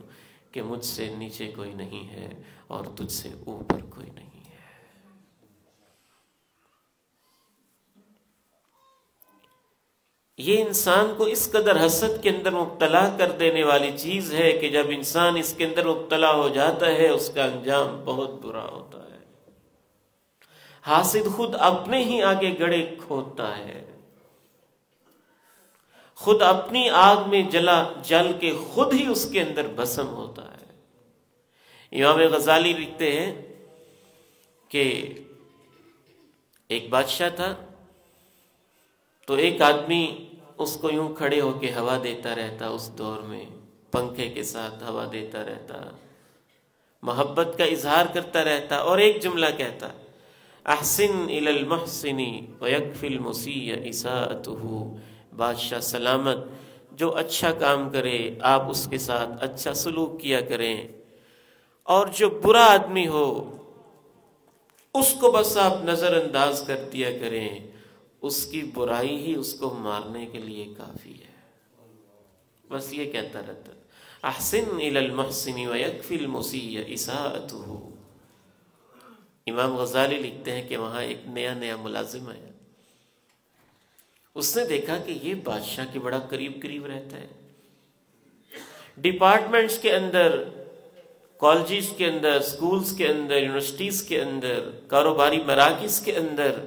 کہ مجھ سے نیچے کوئی نہیں ہے اور تجھ سے اوپر کوئی نہیں ہے۔ یہ انسان کو اس قدر حسد کے اندر مبتلا کر دینے والی چیز ہے کہ جب انسان اس کے اندر مبتلا ہو جاتا ہے اس کا انجام بہت برا ہوتا ہے۔ حاسد خود اپنے ہی آگے گڑھے کھودتا ہے، خود اپنی آگ میں جل کے خود ہی اس کے اندر بھسم ہوتا ہے۔ امام غزالی لکھتے ہیں کہ ایک بادشاہ تھا، تو ایک آدمی اس کو یوں کھڑے ہو کے ہوا دیتا رہتا، اس دور میں پنکھے کے ساتھ ہوا دیتا رہتا، محبت کا اظہار کرتا رہتا، اور ایک جملہ کہتا، احسن الی المحسن ویکفی المسیء اساءتہ، بادشاہ سلامت، جو اچھا کام کرے آپ اس کے ساتھ اچھا سلوک کیا کریں، اور جو برا آدمی ہو اس کو بس آپ نظر انداز کر دیا کریں، اس کی برائی ہی اس کو مارنے کے لیے کافی ہے۔ بس یہ کہتا رہتا، احسن الی المحسن ویکفی المسیء اساءتہ۔ امام غزالی لکھتے ہیں کہ وہاں ایک نیا ملازم آیا، اس نے دیکھا کہ یہ بادشاہ کے بڑا قریب قریب رہتا ہے، ڈپارٹمنٹس کے اندر، کالجز کے اندر، سکولز کے اندر، یونیورسٹیز کے اندر، کاروباری مراکز کے اندر۔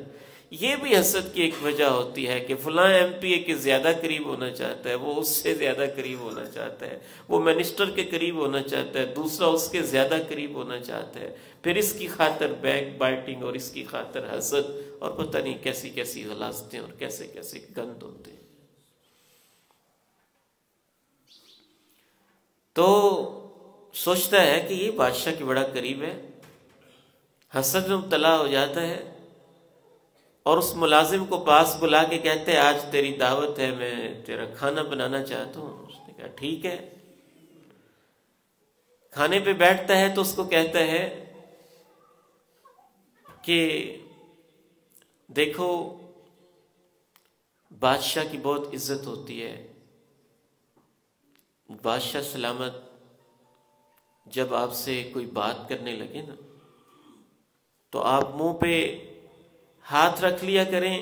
یہ بھی حسد کی ایک وجہ ہوتی ہے کہ فلاں ایم پی اے کے زیادہ قریب ہونا چاہتا ہے، وہ اس سے زیادہ قریب ہونا چاہتا ہے، وہ منسٹر کے قریب ہونا چاہتا ہے، دوسرا اس کے زیادہ قریب ہونا چاہتا ہے، پھر اس کی خاطر بیک بائٹنگ اور اس کی خاطر حسد، اور پتہ نہیں کیسی کیسی غلاظتیں اور کیسے کیسے گند ہوتے ہیں۔ تو سوچتا ہے کہ یہ بادشاہ کے بڑا قریب ہے، حسد میں مبتلا ہو جاتا ہے، اور اس ملازم کو پاس بلا کے کہتے ہیں آج تیری دعوت ہے، میں تیرا کھانا بنانا چاہتا ہوں۔ اس نے کہا ٹھیک ہے۔ کھانے پہ بیٹھتا ہے تو اس کو کہتا ہے کہ دیکھو بادشاہ کی بہت عزت ہوتی ہے، بادشاہ سلامت جب آپ سے کوئی بات کرنے لگے نا تو آپ منہ پہ ہاتھ رکھ لیا کریں،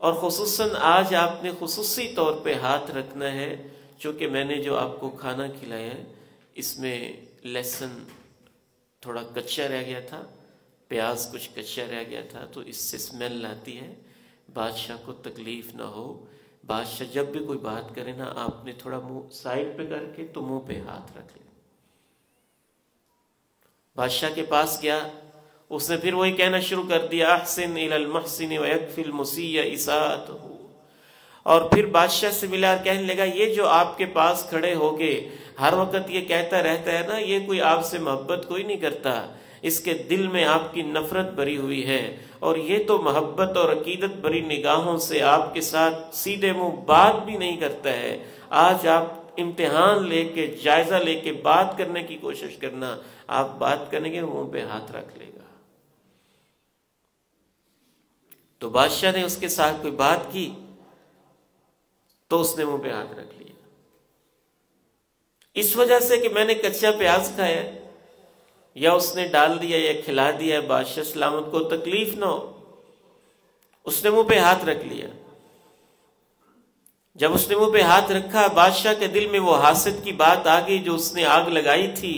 اور خصوصاً آج آپ نے خصوصی طور پہ ہاتھ رکھنا ہے، چونکہ میں نے جو آپ کو کھانا کھلایا ہے اس میں لہسن تھوڑا کچا رہ گیا تھا، پیاز کچھ کچا رہ گیا تھا، تو اس سے اسمیل آتی ہے، بادشاہ کو تکلیف نہ ہو۔ بادشاہ جب بھی کوئی بات کرے نا آپ نے تھوڑا منہ سائڈ پہ کر کے تو منہ پہ ہاتھ رکھ لیں۔ بادشاہ کے پاس گیا، اس نے پھر وہی کہنا شروع کر دیا احسن الی المحسن ویکفی المسیء اساءتہ، اور پھر بادشاہ سے ملا اور کہنے لگا یہ جو آپ کے پاس کھڑے ہوگے ہر وقت یہ کہتا رہتا ہے نا، یہ کوئی آپ سے محبت کوئی نہیں کرتا، اس کے دل میں آپ کی نفرت بھری ہوئی ہے، اور یہ تو محبت اور عقیدت بھری نگاہوں سے آپ کے ساتھ سیدھے منہ بات بھی نہیں کرتا ہے۔ آج آپ امتحان لے کے جائزہ لے کے بات کرنے کی کوشش کرنا، آپ بات کریں گے منہ پہ ہاتھ رکھ لے گا۔ تو بادشاہ نے اس کے ساتھ کوئی بات کی تو اس نے منہ پہ ہاتھ رکھ لیا، اس وجہ سے کہ میں نے کچا پیاز کھایا یا اس نے ڈال دیا یا کھلا دیا، بادشاہ سلامت کو تکلیف نہ ہو، اس نے منہ پہ ہاتھ رکھ لیا۔ جب اس نے منہ پہ ہاتھ رکھا، بادشاہ کے دل میں وہ حاسد کی بات آ گئی جو اس نے آگ لگائی تھی،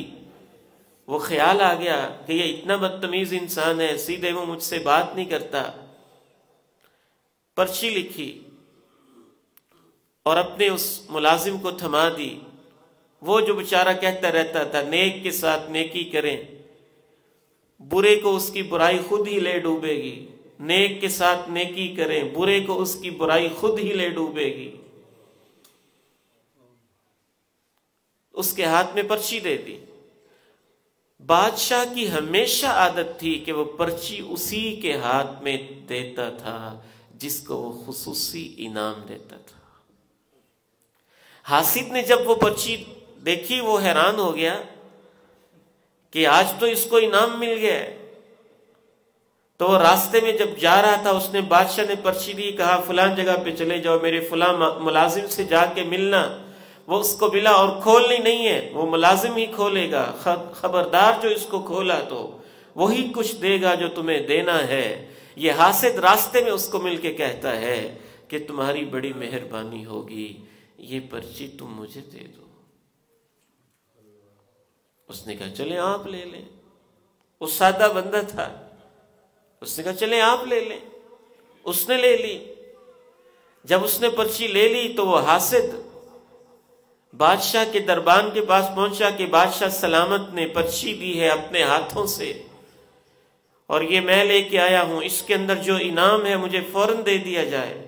وہ خیال آ گیا کہ یہ اتنا بدتمیز انسان ہے، سیدھے منہ مجھ سے بات نہیں کرتا۔ پرچی لکھی اور اپنے اس ملازم کو تھما دی، وہ جو بیچارہ کہتا رہتا تھا نیک کے ساتھ نیکی کریں، برے کو اس کی برائی خود ہی لے ڈوبے گی، نیک کے ساتھ نیکی کریں، برے کو اس کی برائی خود ہی لے ڈوبے گی، اس کے ہاتھ میں پرچی دے دی۔ بادشاہ کی ہمیشہ عادت تھی کہ وہ پرچی اسی کے ہاتھ میں دیتا تھا جس کو وہ خصوصی انعام دیتا تھا۔ حاسد نے جب وہ پرچی دیکھی وہ حیران ہو گیا کہ آج تو اس کو انعام مل گیا ہے، تو وہ راستے میں جب جا رہا تھا اس نے بادشاہ نے پرچی دی، کہا فلاں جگہ پہ چلے جاؤ، میرے فلاں ملازم سے جا کے ملنا۔ وہ اس کو ملا اور کھولنی نہیں ہے، وہ ملازم ہی کھولے گا، خبردار جو اس کو کھولا تو وہی کچھ دے گا جو تمہیں دینا ہے۔ یہ حاسد راستے میں اس کو مل کے کہتا ہے کہ تمہاری بڑی مہربانی ہوگی، یہ پرچی تم مجھے دے دو۔ اس نے کہا چلیں آپ لے لیں، وہ سادہ بندہ تھا، اس نے کہا چلیں آپ لے لیں، اس نے لے لی۔ جب اس نے پرچی لے لی تو وہ حاسد بادشاہ کے دربان کے پاس پہنچا کہ بادشاہ سلامت نے پرچی دی ہے اپنے ہاتھوں سے، اور یہ میں لے کے آیا ہوں، اس کے اندر جو انعام ہے مجھے فوراً دے دیا جائے۔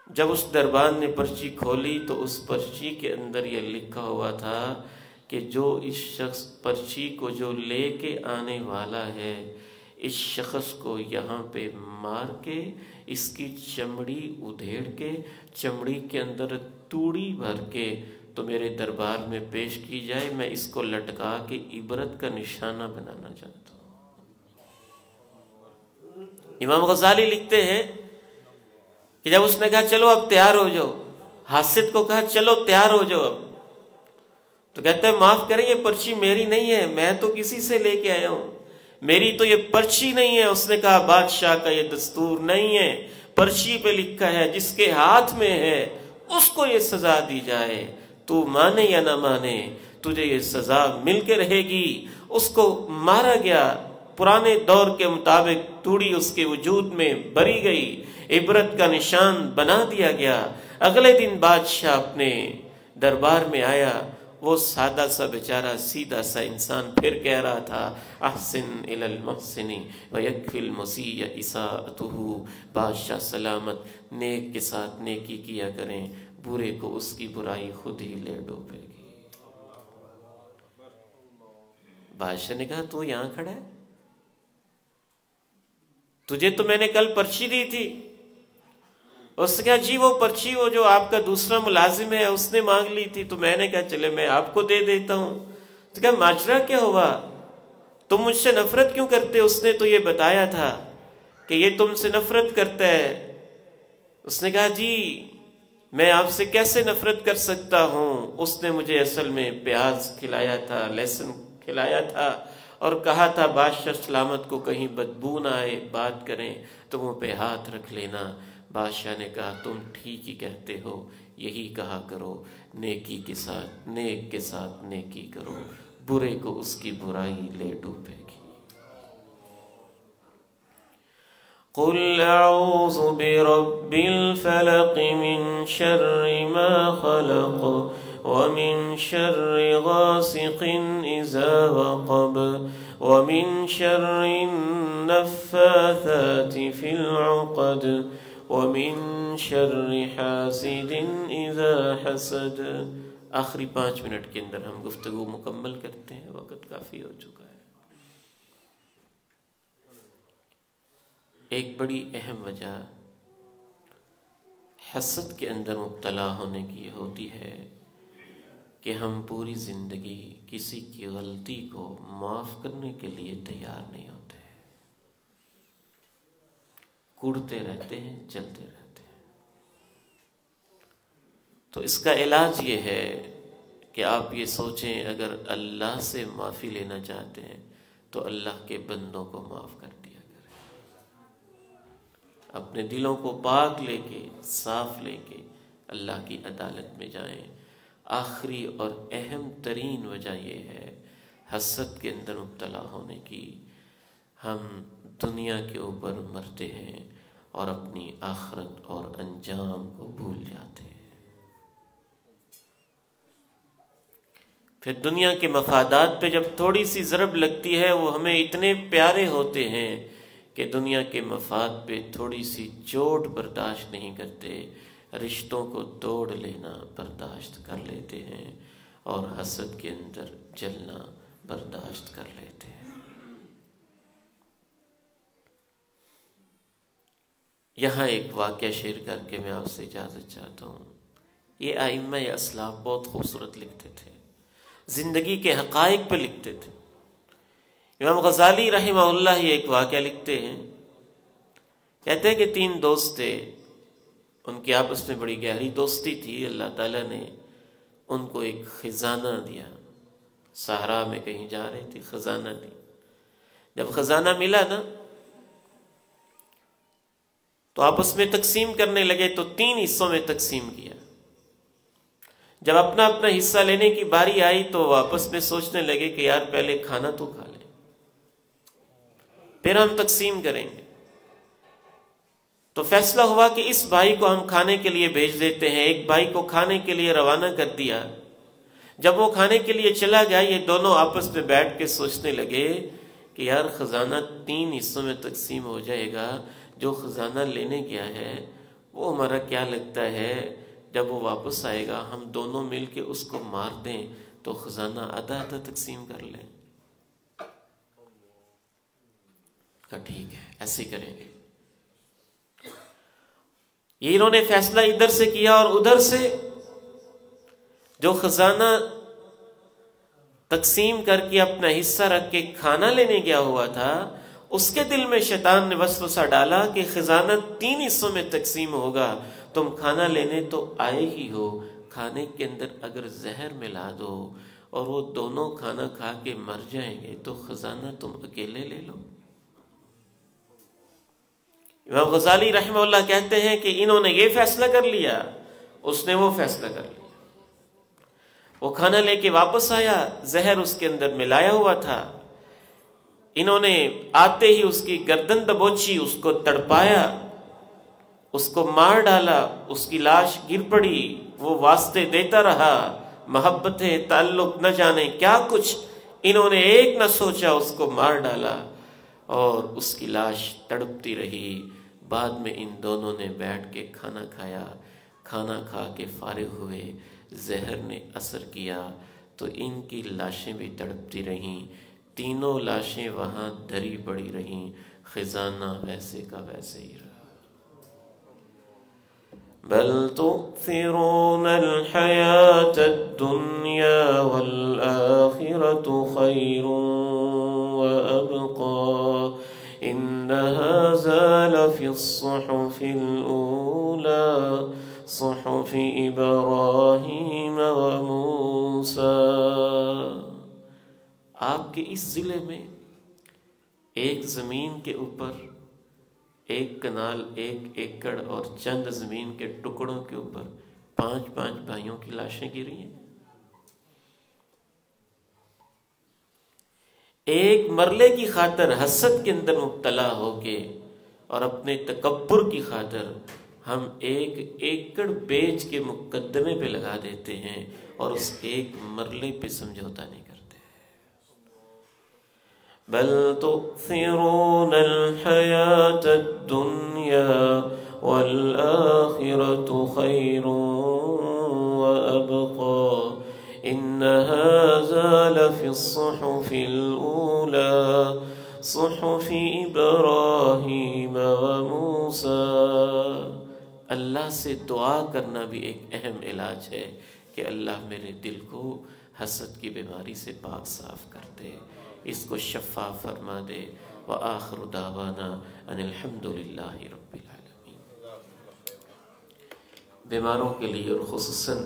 جب اس دربان نے پرچی کھولی تو اس پرچی کے اندر یہ لکھا ہوا تھا کہ جو اس شخص پرچی کو جو لے کے آنے والا ہے، اس شخص کو یہاں پہ مار کے اس کی چمڑی ادھیڑ کے چمڑی کے اندر توڑی بھر کے تو میرے دربار میں پیش کی جائے، میں اس کو لٹکا کے عبرت کا نشانہ بنانا چاہتا ہوں۔ امام غزالی لکھتے ہیں کہ جب اس نے کہا چلو اب تیار ہو جاؤ، حاسد کو کہا چلو تیار ہو جاؤ اب، تو کہتا ہے معاف کریں یہ پرچی میری نہیں ہے، میں تو کسی سے لے کے آیا ہوں، میری تو یہ پرچی نہیں ہے۔ اس نے کہا بادشاہ کا یہ دستور نہیں ہے، پرچی پہ لکھا ہے جس کے ہاتھ میں ہے اس کو یہ سزا دی جائے، تو مانے یا نہ مانے تجھے یہ سزا مل کے رہے گی۔ اس کو مارا گیا، پرانے دور کے مطابق توڑی اس کے وجود میں بری گئی، عبرت کا نشان بنا دیا گیا۔ اگلے دن بادشاہ اپنے دربار میں آیا، وہ سادہ سا بیچارہ سیدھا سا انسان پھر کہہ رہا تھا احسن الی المحسن ویکفی المسیء اساءتہ، بادشاہ سلامت، نیک کے ساتھ نیکی کیا کریں، برے کو اس کی برائی خود ہی لے ڈوبے گی۔ بادشاہ نے کہا تو یہاں کھڑا ہے، تجھے تو میں نے کل پرچی دی تھی۔ اس نے کہا جی وہ پرچی وہ جو آپ کا دوسرا ملازم ہے اس نے مانگ لی تھی، تو میں نے کہا چلے میں آپ کو دے دیتا ہوں۔ تو کہا ماجرا کیا ہوا، تم مجھ سے نفرت کیوں کرتے؟ اس نے تو یہ بتایا تھا کہ یہ تم سے نفرت کرتا ہے۔ اس نے کہا جی میں آپ سے کیسے نفرت کر سکتا ہوں، اس نے مجھے اصل میں پیاز کھلایا تھا، لہسن کھلایا تھا، اور کہا تھا بادشاہ سلامت کو کہیں بدبو نہ آئے، بات کریں تو منہ پہ ہاتھ رکھ لینا۔ بادشاہ نے کہا تم ٹھیک ہی کہتے ہو، یہی کہا کرو، نیکی کے ساتھ نیک کے ساتھ نیکی کرو، برے کو اس کی برائی لے ڈوبے گی۔ قل اعوذ برب الفلق من شر ما خلق ومن شر غاسق اذا وقب ومن شر النفاثات في العقد ومن شر حاسد اذا حسد۔ آخری 5 منٹ کے اندر ہم گفتگو مکمل کرتے ہیں، وقت کافی ہو چکا ہے۔ ایک بڑی اہم وجہ حسد کے اندر مبتلا ہونے کی ہوتی ہے کہ ہم پوری زندگی کسی کی غلطی کو معاف کرنے کے لیے تیار نہیں ہوتے، کوڑتے رہتے ہیں، چلتے رہتے ہیں۔ تو اس کا علاج یہ ہے کہ آپ یہ سوچیں اگر اللہ سے معافی لینا چاہتے ہیں تو اللہ کے بندوں کو معاف کر دیا کریں، اپنے دلوں کو پاک لے کے صاف لے کے اللہ کی عدالت میں جائیں۔ آخری اور اہم ترین وجہ یہ ہے حسد کے اندر مبتلا ہونے کی، ہم دنیا کے اوپر مرتے ہیں اور اپنی آخرت اور انجام کو بھول جاتے ہیں۔ پھر دنیا کے مفادات پہ جب تھوڑی سی ضرب لگتی ہے وہ ہمیں اتنے پیارے ہوتے ہیں کہ دنیا کے مفاد پہ تھوڑی سی چوٹ برداشت نہیں کرتے، رشتوں کو توڑ لینا برداشت کر لیتے ہیں اور حسد کے اندر جلنا برداشت کر لیتے ہیں۔ یہاں ایک واقعہ شیئر کر کے میں آپ سے اجازت چاہتا ہوں۔ یہ ائمہ اسلاف بہت خوبصورت لکھتے تھے، زندگی کے حقائق پہ لکھتے تھے۔ امام غزالی رحمہ اللہ یہ ایک واقعہ لکھتے ہیں، کہتے ہیں کہ 3 دوست تھے، ان کی آپس میں بڑی گہری دوستی تھی۔ اللہ تعالیٰ نے ان کو ایک خزانہ دیا، صحرا میں کہیں جا رہے تھے، خزانہ دی۔ جب خزانہ ملا نا تو آپس میں تقسیم کرنے لگے، تو 3 حصوں میں تقسیم کیا۔ جب اپنا اپنا حصہ لینے کی باری آئی تو وہ آپس میں سوچنے لگے کہ یار پہلے کھانا تو کھا لیں، پھر ہم تقسیم کریں گے۔ تو فیصلہ ہوا کہ اس بھائی کو ہم کھانے کے لیے بھیج دیتے ہیں۔ ایک بھائی کو کھانے کے لیے روانہ کر دیا۔ جب وہ کھانے کے لیے چلا گیا، یہ دونوں آپس میں بیٹھ کے سوچنے لگے کہ یار خزانہ 3 حصوں میں تقسیم ہو جائے گا، جو خزانہ لینے گیا ہے وہ ہمارا کیا لگتا ہے جب وہ واپس آئے گا ہم دونوں مل کے اس کو مار دیں تو خزانہ آدھا آدھا تقسیم کر لیں۔ کہا ٹھیک ہے ایسے کریں گے۔ یہ انہوں نے فیصلہ ادھر سے کیا، اور ادھر سے جو خزانہ تقسیم کر کے اپنا حصہ رکھ کے کھانا لینے گیا ہوا تھا، اس کے دل میں شیطان نے وسوسہ ڈالا کہ خزانہ 3 حصوں میں تقسیم ہوگا، تم کھانا لینے تو آئے ہی ہو، کھانے کے اندر اگر زہر ملا دو اور وہ دونوں کھانا کھا کے مر جائیں گے تو خزانہ تم اکیلے لے لو۔ امام غزالی رحمہ اللہ کہتے ہیں کہ انہوں نے یہ فیصلہ کر لیا، اس نے وہ فیصلہ کر لیا۔ وہ کھانا لے کے واپس آیا، زہر اس کے اندر ملایا ہوا تھا۔ انہوں نے آتے ہی اس کی گردن دبوچی، اس کو تڑپایا، اس کو مار ڈالا، اس کی لاش گر پڑی۔ وہ واسطے دیتا رہا، محبتیں، تعلق، نہ جانے کیا کچھ انہوں نے ایک نہ سوچا، اس کو مار ڈالا اور اس کی لاش تڑپتی رہی۔ بعد میں ان دونوں نے بیٹھ کے کھانا کھایا، کھانا کھا کے فارغ ہوئے، زہر نے اثر کیا تو ان کی لاشیں بھی تڑپتی رہیں، تینوں لاشیں وہاں دھری پڑی رہیں، خزانہ ویسے کا ویسے ہی رہا۔ بل تؤثرون الحياة الدنيا والآخرة خير وأبقى إن هذا لفي الصحف الأولى صحف إبراهيم وموسى۔ آپ کے اس ضلع میں ایک زمین کے اوپر 1 کنال 1 ایکڑ اور چند زمین کے ٹکڑوں کے اوپر 5 بھائیوں کی لاشیں گری ہیں۔ ایک مرلے کی خاطر حسد کے اندر مبتلا ہو کے اور اپنے تکبر کی خاطر ہم 1 ایکڑ بیچ کے مقدمے پہ لگا دیتے ہیں اور اس ایک مرلے پہ سمجھوتا نہیں کرتے۔ بل تؤثرون الحياة الدنيا والآخرة خير وأبقى إن هذا لفي الصحف الأولى صحف إبراهيم وموسى۔ اللہ سے دعا کرنا بھی ایک اہم علاج ہے کہ اللہ میرے دل کو حسد کی بیماری سے پاک صاف کر دے، اس کو شفاف فرما دے۔ وآخر دعوانا ان الحمد للہ رب العالمین۔ بیماروں کے لیے اور خصوصاً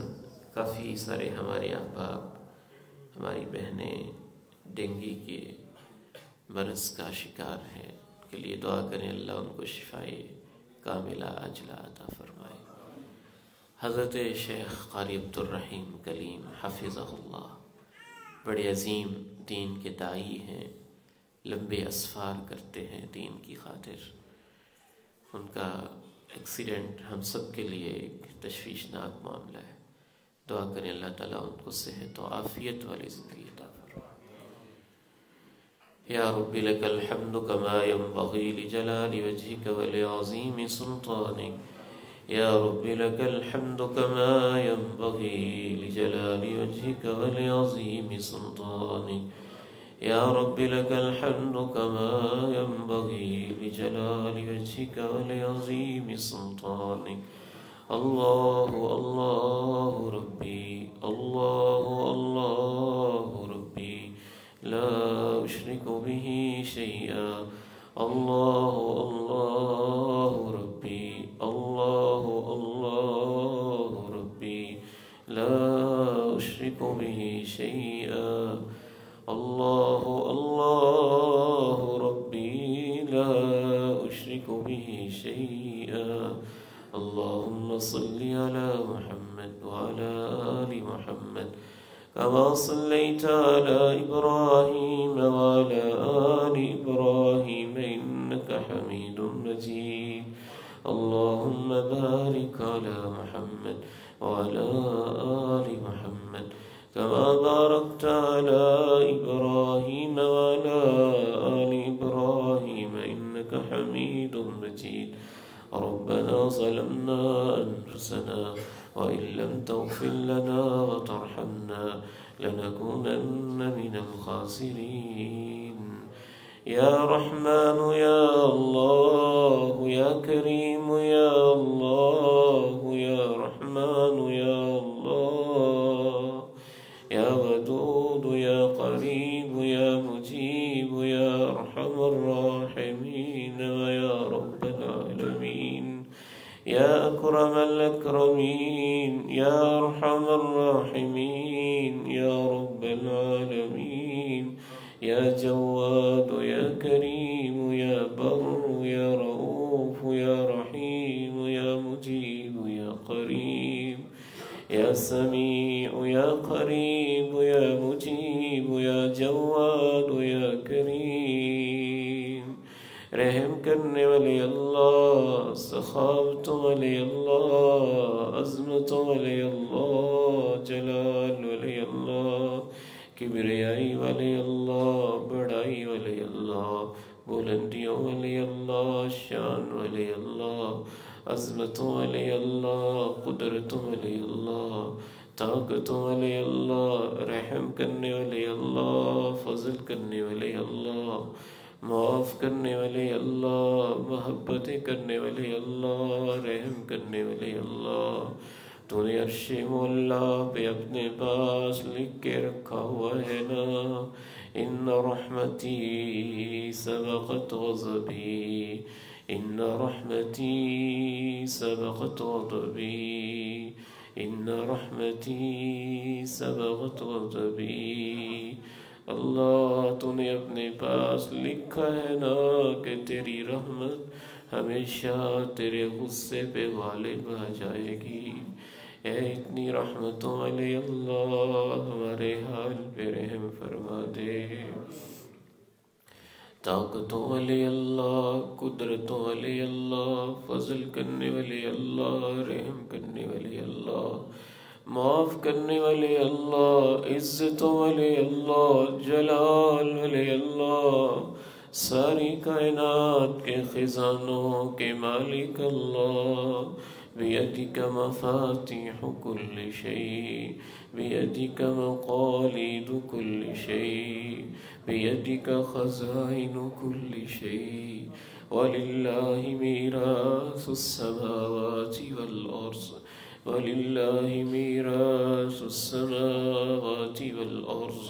کافی سارے ہمارے احباب، ہماری بہنیں ڈینگی کے مرض کا شکار ہیں، ان کے لیے دعا کریں اللہ ان کو شفائے کاملہ عاجلہ عطا فرمائے۔ حضرت شیخ قاری عبدالرحیم کلیم حفظہ اللہ بڑے عظیم دین کے داعی ہیں، لمبے اسفار کرتے ہیں دین کی خاطر۔ ان کا ایکسیڈنٹ ہم سب کے لیے ایک تشویشناک معاملہ ہے۔ دعا کریں اللہ تعالیٰ ان کو صحت و عافیت والی زندگی عطا فرمائے۔ یا رب لک الحمد کما ینبغی لجلال وجہک ولعظیم سلطانک۔ یا رب لک الحمد کما ینبغی لجلال وجہک ولعظیم سلطانک۔ یا رب لک الحمد کما ینبغی لجلال وجہک ولعظیم سلطانک۔ اللہ اللہ ربی، اللہ اللہ ربی، لا اشرک به شیئا۔ اللہ اللہ ربی، اللہ اللہ ربی، لا اشرک به شیئا۔ اللہ اللہ ربی، لا اشرک به شیئا۔ اللهم صل على محمد وعلى آل محمد كما صليت على إبراهيم وعلى آل إبراهيم إنك حميد مجيد۔ اللهم بارك على محمد وعلى آل محمد كما باركت على إبراهيم وعلى آل إبراهيم إنك حميد مجيد۔ ربنا ظلمنا أنفسنا وإن لم تغفر لنا وترحمنا لنكونن من الخاسرين۔ يا رحمن يا الله يا كريم يا الله يا رحمن يا الله يا ودود يا قريب يا مجيب يا أرحم الراحمين ويا رب العالمين يا أكرم الأكرمين يا أرحم الراحمين يا رب العالمين يا جواد يا كريم يا بر يا رؤوف يا رحيم يا مجيب يا قريب يا سميع يا قريب يا مجيب يا جواد يا كريم رحم کرنے والے اللہ، سخاوت والے اللہ، عظمت والے اللہ، جلال والے اللہ، کبریائی والے اللہ، بڑائی والے اللہ، بلندیوں والے اللہ، شان والے اللہ، عظمتوں والے اللہ، قدرتوں والے اللہ، طاقتوں والے اللہ، رحم کرنے والے اللہ، فضل کرنے والے اللہ، معاف کرنے والے اللہ، محبتیں کرنے والے اللہ، رحم کرنے والے اللہ، تو نے عرش مولا پہ اپنے پاس لکھ کے رکھا ہوا ہے نا، ان رحمتی سبقت غضبی، ان رحمتی سبقت غضبی، ان رحمتی سبقت غضبی۔ اللہ تو نے اپنے پاس لکھا ہے نا کہ تیری رحمت ہمیشہ تیرے غصے پہ غالب آ جائے گی۔ اے اتنی رحمتوں والے اللہ، ہمارے حال پہ رحم فرما دے۔ طاقتوں والے اللہ، قدرتوں والے اللہ، فضل کرنے والے اللہ، رحم کرنے والے اللہ، معاف کرنے والے اللہ، عزتوں والے اللہ، جلال والے اللہ، ساری کائنات کے خزانوں کے مالک اللہ، بیدک مفاتیح کل شیء، بیدک مقالید کل شیء، بیدک خزائن کل شیء، وللہ میراث السماوات والارض، وللہ میراث السماوات والارض،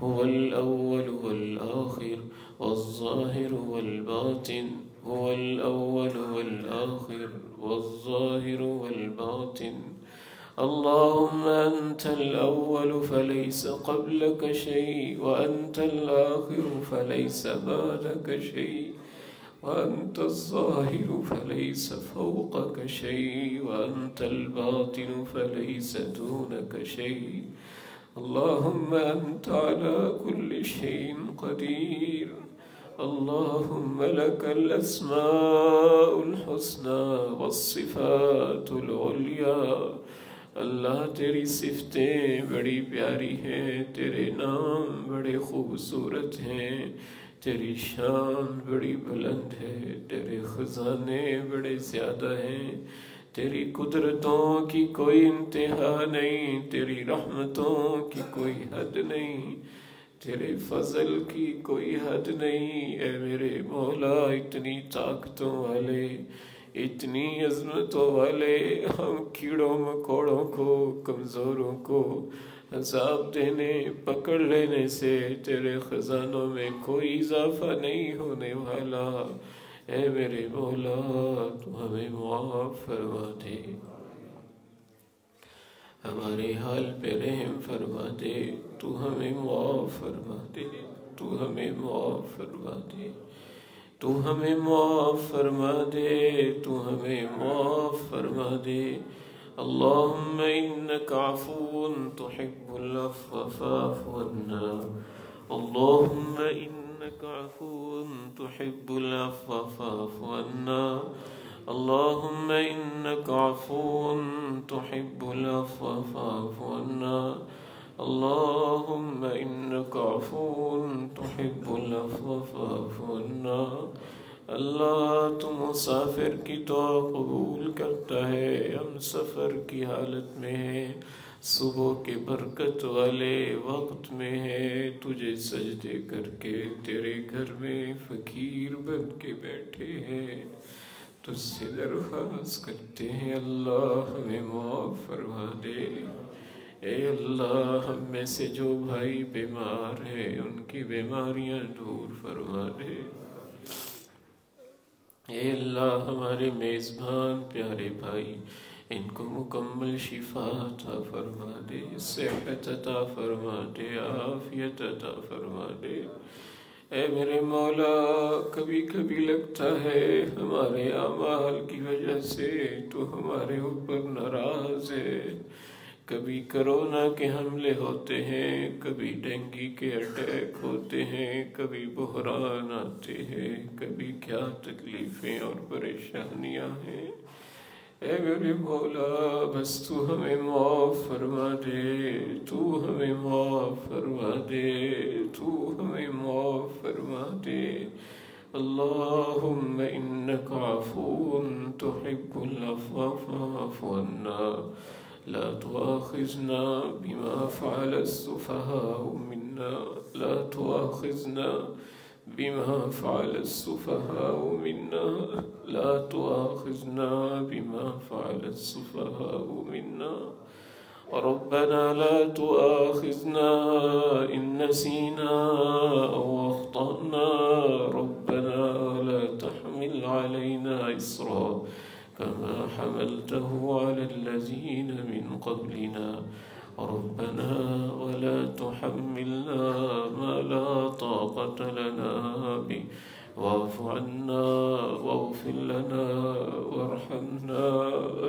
هو الأول والآخر والظاهر والباطن، هو الأول والآخر والظاهر والباطن، اللهم أنت الأول فليس قبلك شيء، وأنت الآخر فليس بعدك شيء، وأنت الظاهر فليس فوقك شيء، وأنت الباطن فليس دونك شيء، اللهم أنت على كل شيء قدير، اللهم لك الأسماء الحسنى والصفات العليا، اللہ تیری صفتیں بڑی پیاری ہیں، تیرے نام بڑے خوبصورت ہیں، تیری شان بڑی بلند ہے، تیرے خزانے بڑے زیادہ ہیں، تیری قدرتوں کی کوئی انتہا نہیں، تیری رحمتوں کی کوئی حد نہیں، تیرے فضل کی کوئی حد نہیں۔ اے میرے مولا، اتنی طاقتوں والے، اتنی عظمتوں والے، ہم کیڑوں مکوڑوں کو، کمزوروں کو عذاب دینے، پکڑ لینے سے تیرے خزانوں میں کوئی اضافہ نہیں ہونے والا۔ اے میرے مولا، تو ہمیں معاف فرما دے، ہمارے حال پہ رحم فرما دے، تو ہمیں معاف فرما دے، تو ہمیں معاف فرما دے، تو ہمیں معاف فرما دے، تو ہمیں معاف فرما دے۔ اللہم انک عفو تحب العفو فاعف عنا، اللہم انک عفو تحب العفو فاعف عنا، اللہم انک عفو تحب العفو فاعف عنا، اللہم انک عفو تحب العفو فاعف عنا۔ اللہ تو مسافر کی دعا قبول کرتا ہے، ہم سفر کی حالت میں ہیں، صبح کے برکت والے وقت میں ہے، تجھے سجدے کر کے تیرے گھر میں فقیر بن کے بیٹھے ہیں، تجھ سے درخواست کرتے ہیں اللہ ہمیں معاف فرما دے۔ اے اللہ ہم میں سے جو بھائی بیمار ہیں ان کی بیماریاں دور فرما دے۔ اے اللہ ہمارے میزبان پیارے بھائی ان کو مکمل شفا عطا فرما دے، صحت عطا فرما دے، عافیت عطا فرما دے۔ اے میرے مولا، کبھی کبھی لگتا ہے ہمارے اعمال کی وجہ سے تو ہمارے اوپر ناراض ہے، کبھی کرونا کے حملے ہوتے ہیں، کبھی ڈینگی کے اٹیک ہوتے ہیں، کبھی بحران آتے ہیں، کبھی کیا تکلیفیں اور پریشانیاں ہیں۔ اے میرے مولا بس تو ہمیں معاف فرما دے، تو ہمیں معاف فرما دے، تو ہمیں معاف فرما دے۔ اللہم انک عفو تحب العفو فاعف عنا، لا تؤاخذنا بما فعل السفهاء منا، لا تؤاخذنا بما فعل السفهاء منا، لا تؤاخذنا بما فعل السفهاء منا، ربنا لا تؤاخذنا إن نسينا أو أخطأنا، ربنا لا تحمل علينا إصرا كما حملته على الذين من قبلنا، ربنا ولا تحملنا ما لا طاقة لنا به، واعف عنا واغفر لنا وارحمنا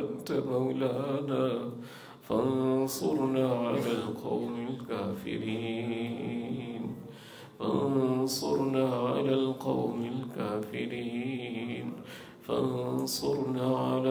أنت مولانا فانصرنا على القوم الكافرين، فانصرنا على القوم الكافرين، فانصرنا على